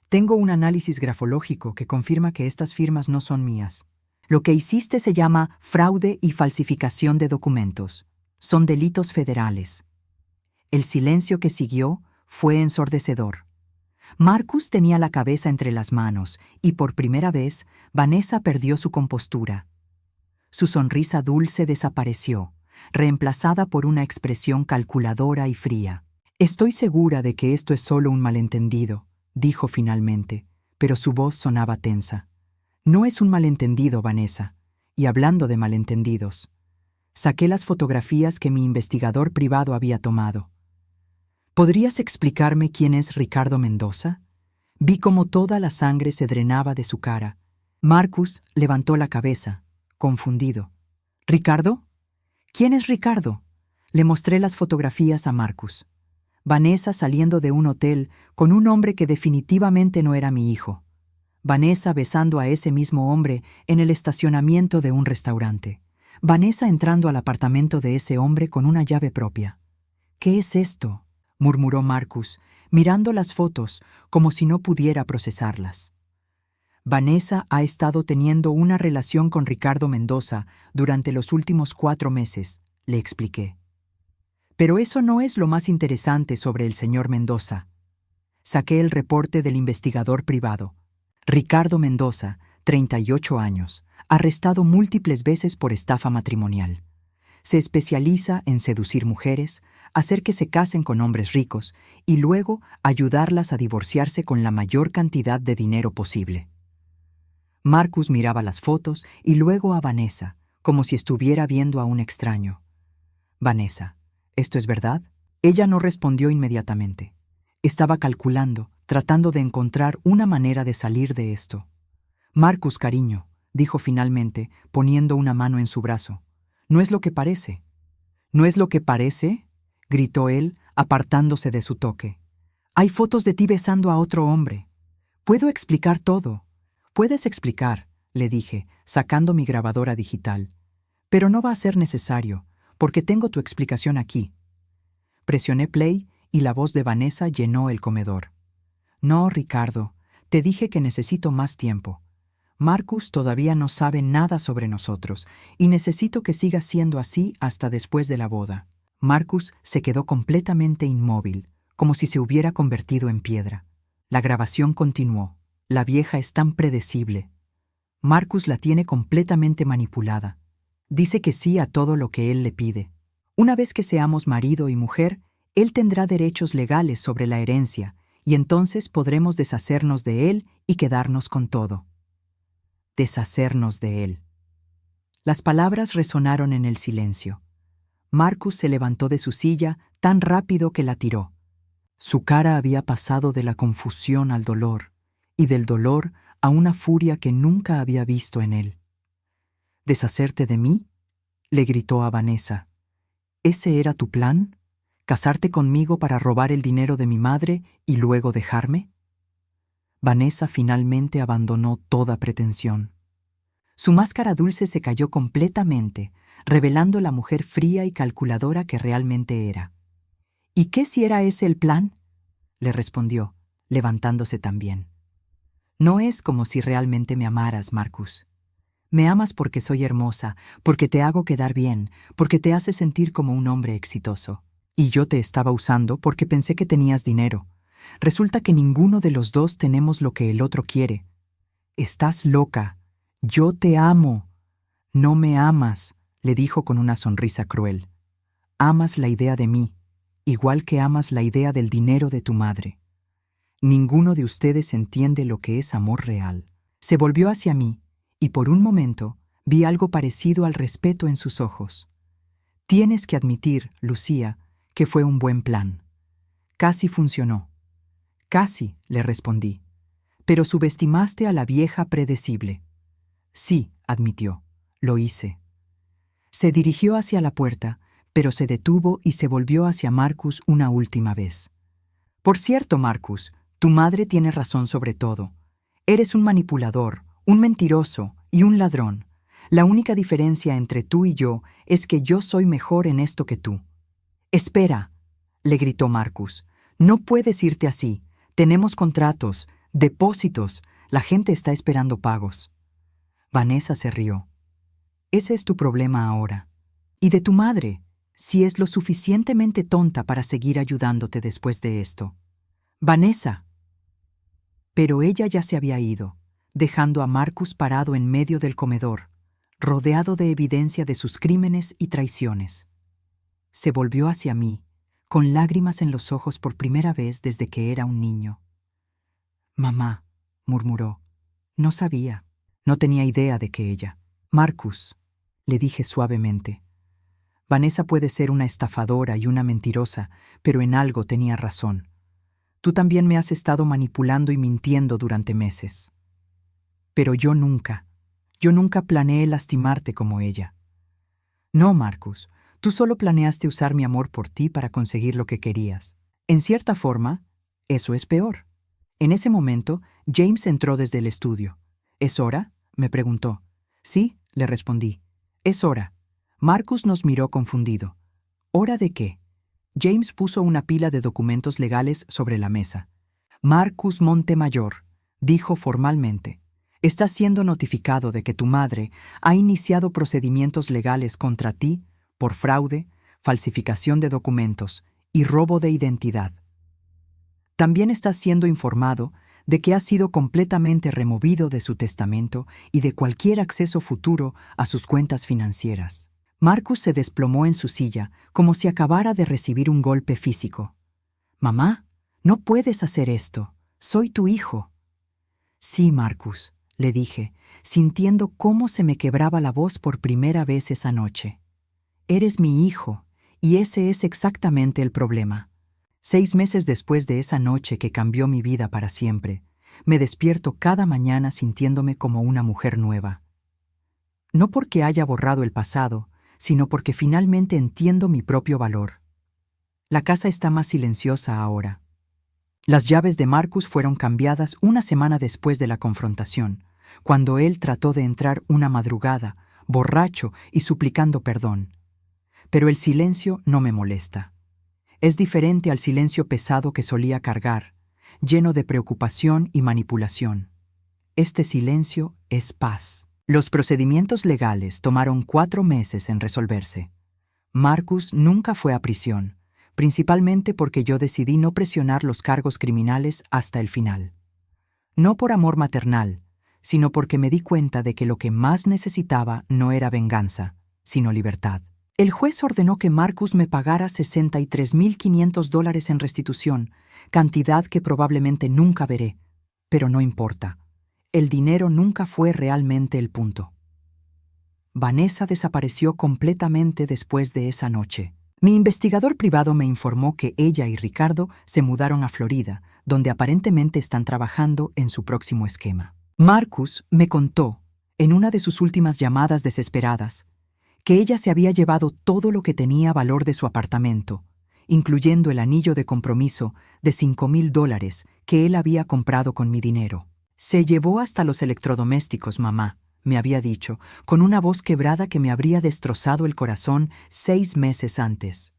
«Tengo un análisis grafológico que confirma que estas firmas no son mías. Lo que hiciste se llama fraude y falsificación de documentos. Son delitos federales». El silencio que siguió fue ensordecedor. Marcus tenía la cabeza entre las manos y por primera vez Vanessa perdió su compostura. Su sonrisa dulce desapareció, reemplazada por una expresión calculadora y fría. «Estoy segura de que esto es solo un malentendido», dijo finalmente, pero su voz sonaba tensa. «No es un malentendido, Vanessa. Y hablando de malentendidos, saqué las fotografías que mi investigador privado había tomado. ¿Podrías explicarme quién es Ricardo Mendoza?». Vi cómo toda la sangre se drenaba de su cara. Marcus levantó la cabeza, confundido. «¿Ricardo? ¿Quién es Ricardo?». Le mostré las fotografías a Marcus. Vanessa saliendo de un hotel con un hombre que definitivamente no era mi hijo. Vanessa besando a ese mismo hombre en el estacionamiento de un restaurante. Vanessa entrando al apartamento de ese hombre con una llave propia. «¿Qué es esto?», murmuró Marcus, mirando las fotos como si no pudiera procesarlas. «Vanessa ha estado teniendo una relación con Ricardo Mendoza durante los últimos 4 meses», le expliqué. «Pero eso no es lo más interesante sobre el señor Mendoza». Saqué el reporte del investigador privado. Ricardo Mendoza, 38 años, arrestado múltiples veces por estafa matrimonial. Se especializa en seducir mujeres, hacer que se casen con hombres ricos y luego ayudarlas a divorciarse con la mayor cantidad de dinero posible. Marcus miraba las fotos y luego a Vanessa, como si estuviera viendo a un extraño. «Vanessa, ¿esto es verdad?». Ella no respondió inmediatamente. Estaba calculando, tratando de encontrar una manera de salir de esto. «Marcus, cariño», dijo finalmente, poniendo una mano en su brazo, «no es lo que parece. ¿No es lo que parece?, gritó él, apartándose de su toque. Hay fotos de ti besando a otro hombre. Puedo explicar todo. Puedes explicar, le dije, sacando mi grabadora digital. Pero no va a ser necesario, porque tengo tu explicación aquí. Presioné play y la voz de Vanessa llenó el comedor. No, Ricardo, te dije que necesito más tiempo. Marcus todavía no sabe nada sobre nosotros y necesito que siga siendo así hasta después de la boda. Marcus se quedó completamente inmóvil, como si se hubiera convertido en piedra. La grabación continuó. La vieja es tan predecible. Marcus la tiene completamente manipulada. Dice que sí a todo lo que él le pide. Una vez que seamos marido y mujer, él tendrá derechos legales sobre la herencia y entonces podremos deshacernos de él y quedarnos con todo. Deshacernos de él. Las palabras resonaron en el silencio. Marcus se levantó de su silla tan rápido que la tiró. Su cara había pasado de la confusión al dolor, y del dolor a una furia que nunca había visto en él. ¿Deshacerte de mí?, le gritó a Vanessa. ¿Ese era tu plan? ¿Casarte conmigo para robar el dinero de mi madre y luego dejarme? Vanessa finalmente abandonó toda pretensión. Su máscara dulce se cayó completamente, revelando la mujer fría y calculadora que realmente era. ¿Y qué si era ese el plan?, le respondió, levantándose también. No es como si realmente me amaras, Marcus. Me amas porque soy hermosa, porque te hago quedar bien, porque te hace sentir como un hombre exitoso. Y yo te estaba usando porque pensé que tenías dinero. Resulta que ninguno de los dos tenemos lo que el otro quiere. Estás loca. Yo te amo. No me amas, le dijo con una sonrisa cruel. Amas la idea de mí, igual que amas la idea del dinero de tu madre. Ninguno de ustedes entiende lo que es amor real. Se volvió hacia mí, y por un momento vi algo parecido al respeto en sus ojos. Tienes que admitir, Lucía, que fue un buen plan. Casi funcionó. Casi, le respondí. Pero subestimaste a la vieja predecible. Sí, admitió. Lo hice. Se dirigió hacia la puerta, pero se detuvo y se volvió hacia Marcus una última vez. Por cierto, Marcus, tu madre tiene razón sobre todo. Eres un manipulador, un mentiroso y un ladrón. La única diferencia entre tú y yo es que yo soy mejor en esto que tú. Espera, le gritó Marcus. No puedes irte así. Tenemos contratos, depósitos. La gente está esperando pagos. Vanessa se rió. Ese es tu problema ahora. Y de tu madre, si es lo suficientemente tonta para seguir ayudándote después de esto. Vanessa. Pero ella ya se había ido, dejando a Marcus parado en medio del comedor, rodeado de evidencia de sus crímenes y traiciones. Se volvió hacia mí, con lágrimas en los ojos por primera vez desde que era un niño. Mamá, murmuró. No sabía. No tenía idea de que ella. Marcus, le dije suavemente. Vanessa puede ser una estafadora y una mentirosa, pero en algo tenía razón. Tú también me has estado manipulando y mintiendo durante meses. Pero yo nunca planeé lastimarte como ella. No, Marcus, tú solo planeaste usar mi amor por ti para conseguir lo que querías. En cierta forma, eso es peor. En ese momento, James entró desde el estudio. ¿Es hora?, me preguntó. Sí, le respondí. Es hora. Marcus nos miró confundido. ¿Hora de qué? James puso una pila de documentos legales sobre la mesa. Marcus Montemayor, dijo formalmente, estás siendo notificado de que tu madre ha iniciado procedimientos legales contra ti por fraude, falsificación de documentos y robo de identidad. También estás siendo informado de que ha sido completamente removido de su testamento y de cualquier acceso futuro a sus cuentas financieras. Marcus se desplomó en su silla, como si acabara de recibir un golpe físico. «Mamá, no puedes hacer esto. Soy tu hijo». «Sí, Marcus», le dije, sintiendo cómo se me quebraba la voz por primera vez esa noche. «Eres mi hijo, y ese es exactamente el problema». 6 meses después de esa noche que cambió mi vida para siempre, me despierto cada mañana sintiéndome como una mujer nueva. No porque haya borrado el pasado, sino porque finalmente entiendo mi propio valor. La casa está más silenciosa ahora. Las llaves de Marcus fueron cambiadas una semana después de la confrontación, cuando él trató de entrar una madrugada, borracho y suplicando perdón. Pero el silencio no me molesta. Es diferente al silencio pesado que solía cargar, lleno de preocupación y manipulación. Este silencio es paz. Los procedimientos legales tomaron 4 meses en resolverse. Marcus nunca fue a prisión, principalmente porque yo decidí no presionar los cargos criminales hasta el final. No por amor maternal, sino porque me di cuenta de que lo que más necesitaba no era venganza, sino libertad. El juez ordenó que Marcus me pagara $63,500 en restitución, cantidad que probablemente nunca veré, pero no importa. El dinero nunca fue realmente el punto. Vanessa desapareció completamente después de esa noche. Mi investigador privado me informó que ella y Ricardo se mudaron a Florida, donde aparentemente están trabajando en su próximo esquema. Marcus me contó, en una de sus últimas llamadas desesperadas, que ella se había llevado todo lo que tenía valor de su apartamento, incluyendo el anillo de compromiso de $5,000 que él había comprado con mi dinero. Se llevó hasta los electrodomésticos, mamá, me había dicho, con una voz quebrada que me habría destrozado el corazón 6 meses antes.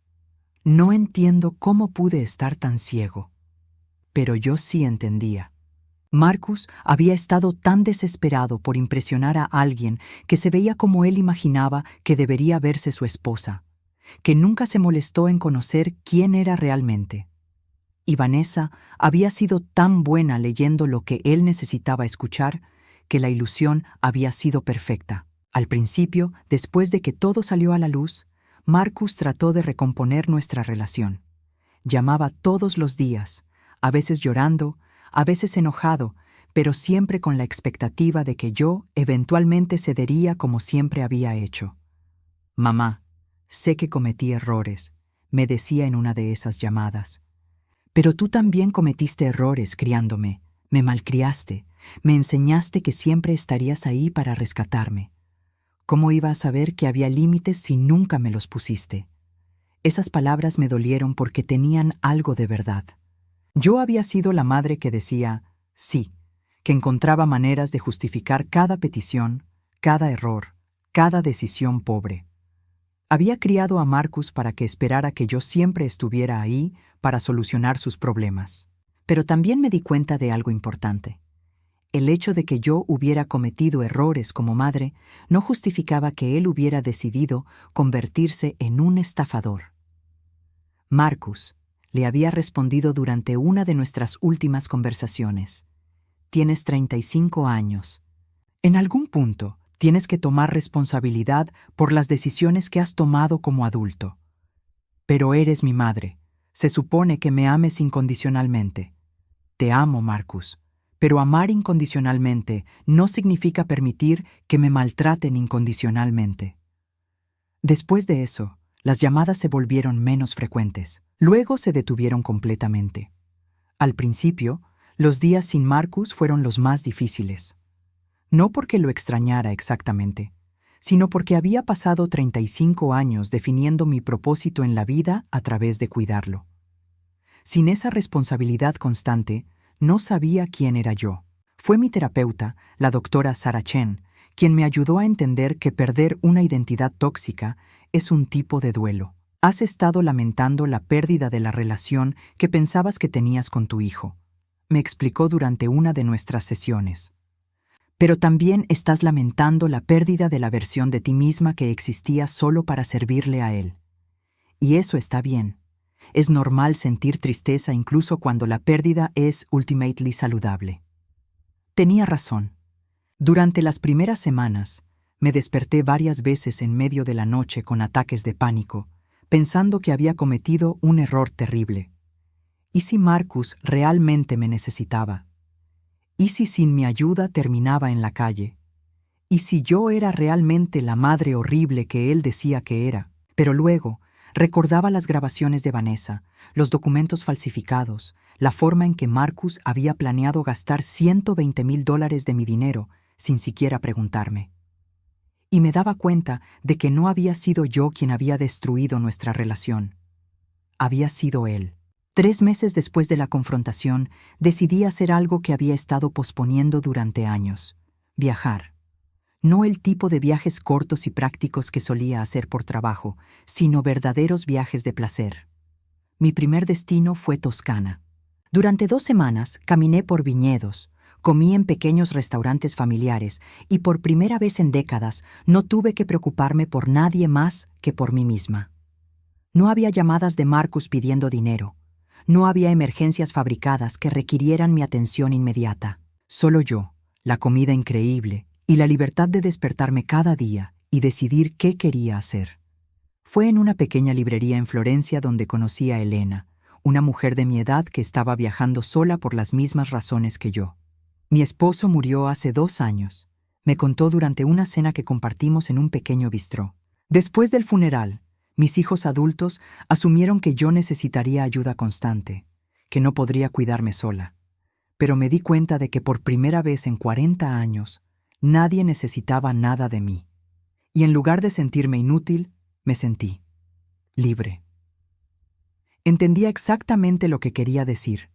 No entiendo cómo pude estar tan ciego. Pero yo sí entendía. Marcus había estado tan desesperado por impresionar a alguien que se veía como él imaginaba que debería verse su esposa, que nunca se molestó en conocer quién era realmente. Y Vanessa había sido tan buena leyendo lo que él necesitaba escuchar que la ilusión había sido perfecta. Al principio, después de que todo salió a la luz, Marcus trató de recomponer nuestra relación. Llamaba todos los días, a veces llorando, a veces enojado, pero siempre con la expectativa de que yo eventualmente cedería como siempre había hecho. «Mamá, sé que cometí errores», me decía en una de esas llamadas. «Pero tú también cometiste errores criándome, me malcriaste, me enseñaste que siempre estarías ahí para rescatarme. ¿Cómo iba a saber que había límites si nunca me los pusiste?» Esas palabras me dolieron porque tenían algo de verdad. Yo había sido la madre que decía sí, que encontraba maneras de justificar cada petición, cada error, cada decisión pobre. Había criado a Marcus para que esperara que yo siempre estuviera ahí para solucionar sus problemas. Pero también me di cuenta de algo importante. El hecho de que yo hubiera cometido errores como madre no justificaba que él hubiera decidido convertirse en un estafador. Marcus le había respondido durante una de nuestras últimas conversaciones. Tienes 35 años. En algún punto, tienes que tomar responsabilidad por las decisiones que has tomado como adulto. Pero eres mi madre. Se supone que me ames incondicionalmente. Te amo, Marcus. Pero amar incondicionalmente no significa permitir que me maltraten incondicionalmente. Después de eso, las llamadas se volvieron menos frecuentes. Luego se detuvieron completamente. Al principio, los días sin Marcus fueron los más difíciles. No porque lo extrañara exactamente, sino porque había pasado 35 años definiendo mi propósito en la vida a través de cuidarlo. Sin esa responsabilidad constante, no sabía quién era yo. Fue mi terapeuta, la doctora Sarah Chen, quien me ayudó a entender que perder una identidad tóxica es un tipo de duelo. Has estado lamentando la pérdida de la relación que pensabas que tenías con tu hijo, me explicó durante una de nuestras sesiones. Pero también estás lamentando la pérdida de la versión de ti misma que existía solo para servirle a él. Y eso está bien. Es normal sentir tristeza incluso cuando la pérdida es ultimately saludable. Tenía razón. Durante las primeras semanas, me desperté varias veces en medio de la noche con ataques de pánico, pensando que había cometido un error terrible. ¿Y si Marcus realmente me necesitaba? ¿Y si sin mi ayuda terminaba en la calle? ¿Y si yo era realmente la madre horrible que él decía que era? Pero luego recordaba las grabaciones de Vanessa, los documentos falsificados, la forma en que Marcus había planeado gastar $120,000 de mi dinero sin siquiera preguntarme. y me daba cuenta de que no había sido yo quien había destruido nuestra relación. Había sido él. 3 meses después de la confrontación, decidí hacer algo que había estado posponiendo durante años: viajar. No el tipo de viajes cortos y prácticos que solía hacer por trabajo, sino verdaderos viajes de placer. Mi primer destino fue Toscana. Durante 2 semanas caminé por viñedos, comí en pequeños restaurantes familiares y por primera vez en décadas no tuve que preocuparme por nadie más que por mí misma. No había llamadas de Marcus pidiendo dinero. No había emergencias fabricadas que requirieran mi atención inmediata. Solo yo, la comida increíble y la libertad de despertarme cada día y decidir qué quería hacer. Fue en una pequeña librería en Florencia donde conocí a Elena, una mujer de mi edad que estaba viajando sola por las mismas razones que yo. Mi esposo murió hace 2 años. Me contó durante una cena que compartimos en un pequeño bistró. Después del funeral, mis hijos adultos asumieron que yo necesitaría ayuda constante, que no podría cuidarme sola. Pero me di cuenta de que por primera vez en 40 años, nadie necesitaba nada de mí. Y en lugar de sentirme inútil, me sentí libre. Entendía exactamente lo que quería decir.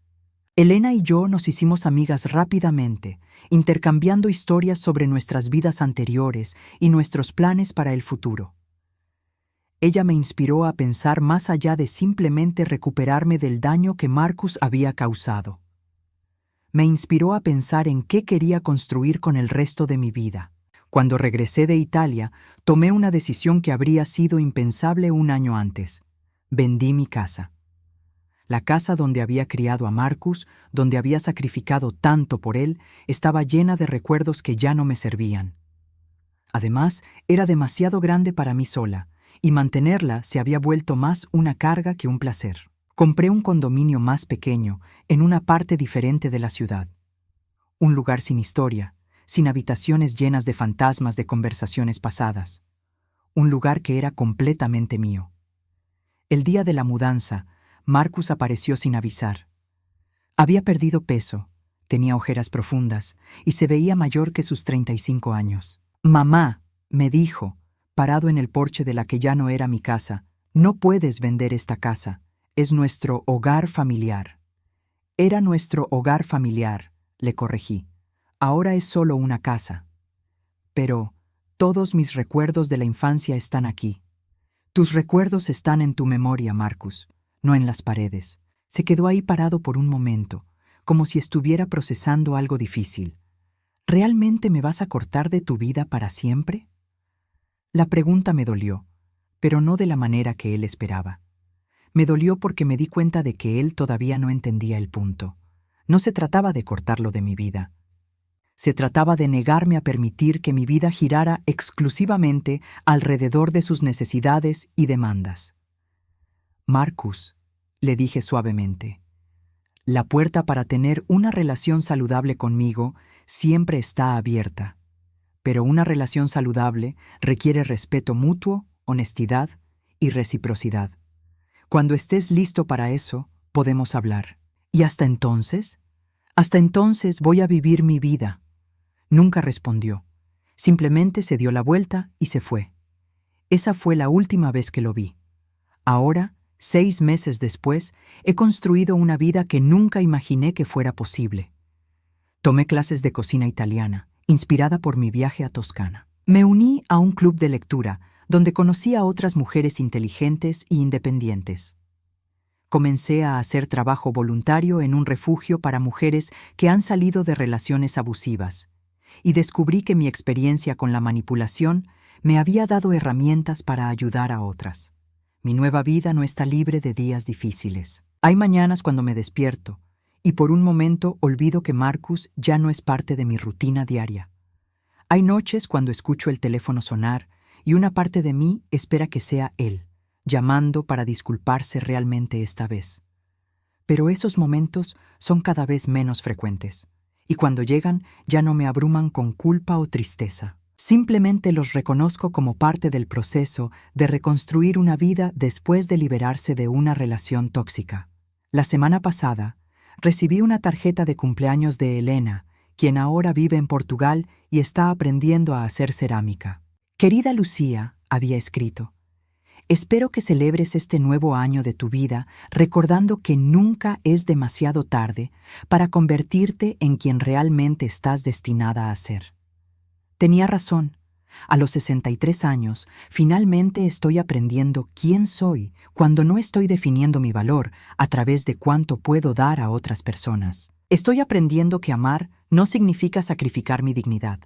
Elena y yo nos hicimos amigas rápidamente, intercambiando historias sobre nuestras vidas anteriores y nuestros planes para el futuro. Ella me inspiró a pensar más allá de simplemente recuperarme del daño que Marcus había causado. Me inspiró a pensar en qué quería construir con el resto de mi vida. Cuando regresé de Italia, tomé una decisión que habría sido impensable 1 año antes. Vendí mi casa. La casa donde había criado a Marcus, donde había sacrificado tanto por él, estaba llena de recuerdos que ya no me servían. Además, era demasiado grande para mí sola, y mantenerla se había vuelto más una carga que un placer. Compré un condominio más pequeño, en una parte diferente de la ciudad. Un lugar sin historia, sin habitaciones llenas de fantasmas de conversaciones pasadas. Un lugar que era completamente mío. El día de la mudanza, Marcus apareció sin avisar. Había perdido peso, tenía ojeras profundas y se veía mayor que sus 35 años. «Mamá», me dijo, parado en el porche de la que ya no era mi casa, «no puedes vender esta casa. Es nuestro hogar familiar». «Era nuestro hogar familiar», le corregí. «Ahora es solo una casa». «Pero todos mis recuerdos de la infancia están aquí». «Tus recuerdos están en tu memoria, Marcus, no en las paredes». Se quedó ahí parado por un momento, como si estuviera procesando algo difícil. ¿Realmente me vas a cortar de tu vida para siempre? La pregunta me dolió, pero no de la manera que él esperaba. Me dolió porque me di cuenta de que él todavía no entendía el punto. No se trataba de cortarlo de mi vida. Se trataba de negarme a permitir que mi vida girara exclusivamente alrededor de sus necesidades y demandas. «Marcus», le dije suavemente, «la puerta para tener una relación saludable conmigo siempre está abierta. Pero una relación saludable requiere respeto mutuo, honestidad y reciprocidad. Cuando estés listo para eso, podemos hablar. ¿Y hasta entonces? Hasta entonces voy a vivir mi vida». Nunca respondió. Simplemente se dio la vuelta y se fue. Esa fue la última vez que lo vi. Ahora, 6 meses después, he construido una vida que nunca imaginé que fuera posible. Tomé clases de cocina italiana, inspirada por mi viaje a Toscana. Me uní a un club de lectura, donde conocí a otras mujeres inteligentes e independientes. Comencé a hacer trabajo voluntario en un refugio para mujeres que han salido de relaciones abusivas, y descubrí que mi experiencia con la manipulación me había dado herramientas para ayudar a otras. Mi nueva vida no está libre de días difíciles. Hay mañanas cuando me despierto, y por un momento olvido que Marcus ya no es parte de mi rutina diaria. Hay noches cuando escucho el teléfono sonar y una parte de mí espera que sea él, llamando para disculparse realmente esta vez. Pero esos momentos son cada vez menos frecuentes, y cuando llegan ya no me abruman con culpa o tristeza. Simplemente los reconozco como parte del proceso de reconstruir una vida después de liberarse de una relación tóxica. La semana pasada, recibí una tarjeta de cumpleaños de Elena, quien ahora vive en Portugal y está aprendiendo a hacer cerámica. Querida Lucía, había escrito, espero que celebres este nuevo año de tu vida recordando que nunca es demasiado tarde para convertirte en quien realmente estás destinada a ser. Tenía razón. A los 63 años, finalmente estoy aprendiendo quién soy cuando no estoy definiendo mi valor a través de cuánto puedo dar a otras personas. Estoy aprendiendo que amar no significa sacrificar mi dignidad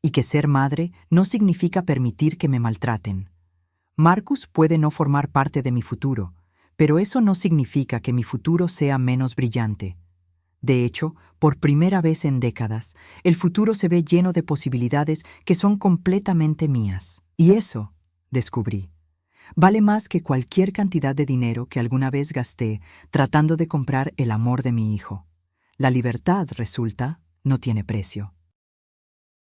y que ser madre no significa permitir que me maltraten. Marcus puede no formar parte de mi futuro, pero eso no significa que mi futuro sea menos brillante. De hecho, por primera vez en décadas, el futuro se ve lleno de posibilidades que son completamente mías. Y eso, descubrí, vale más que cualquier cantidad de dinero que alguna vez gasté tratando de comprar el amor de mi hijo. La libertad, resulta, no tiene precio.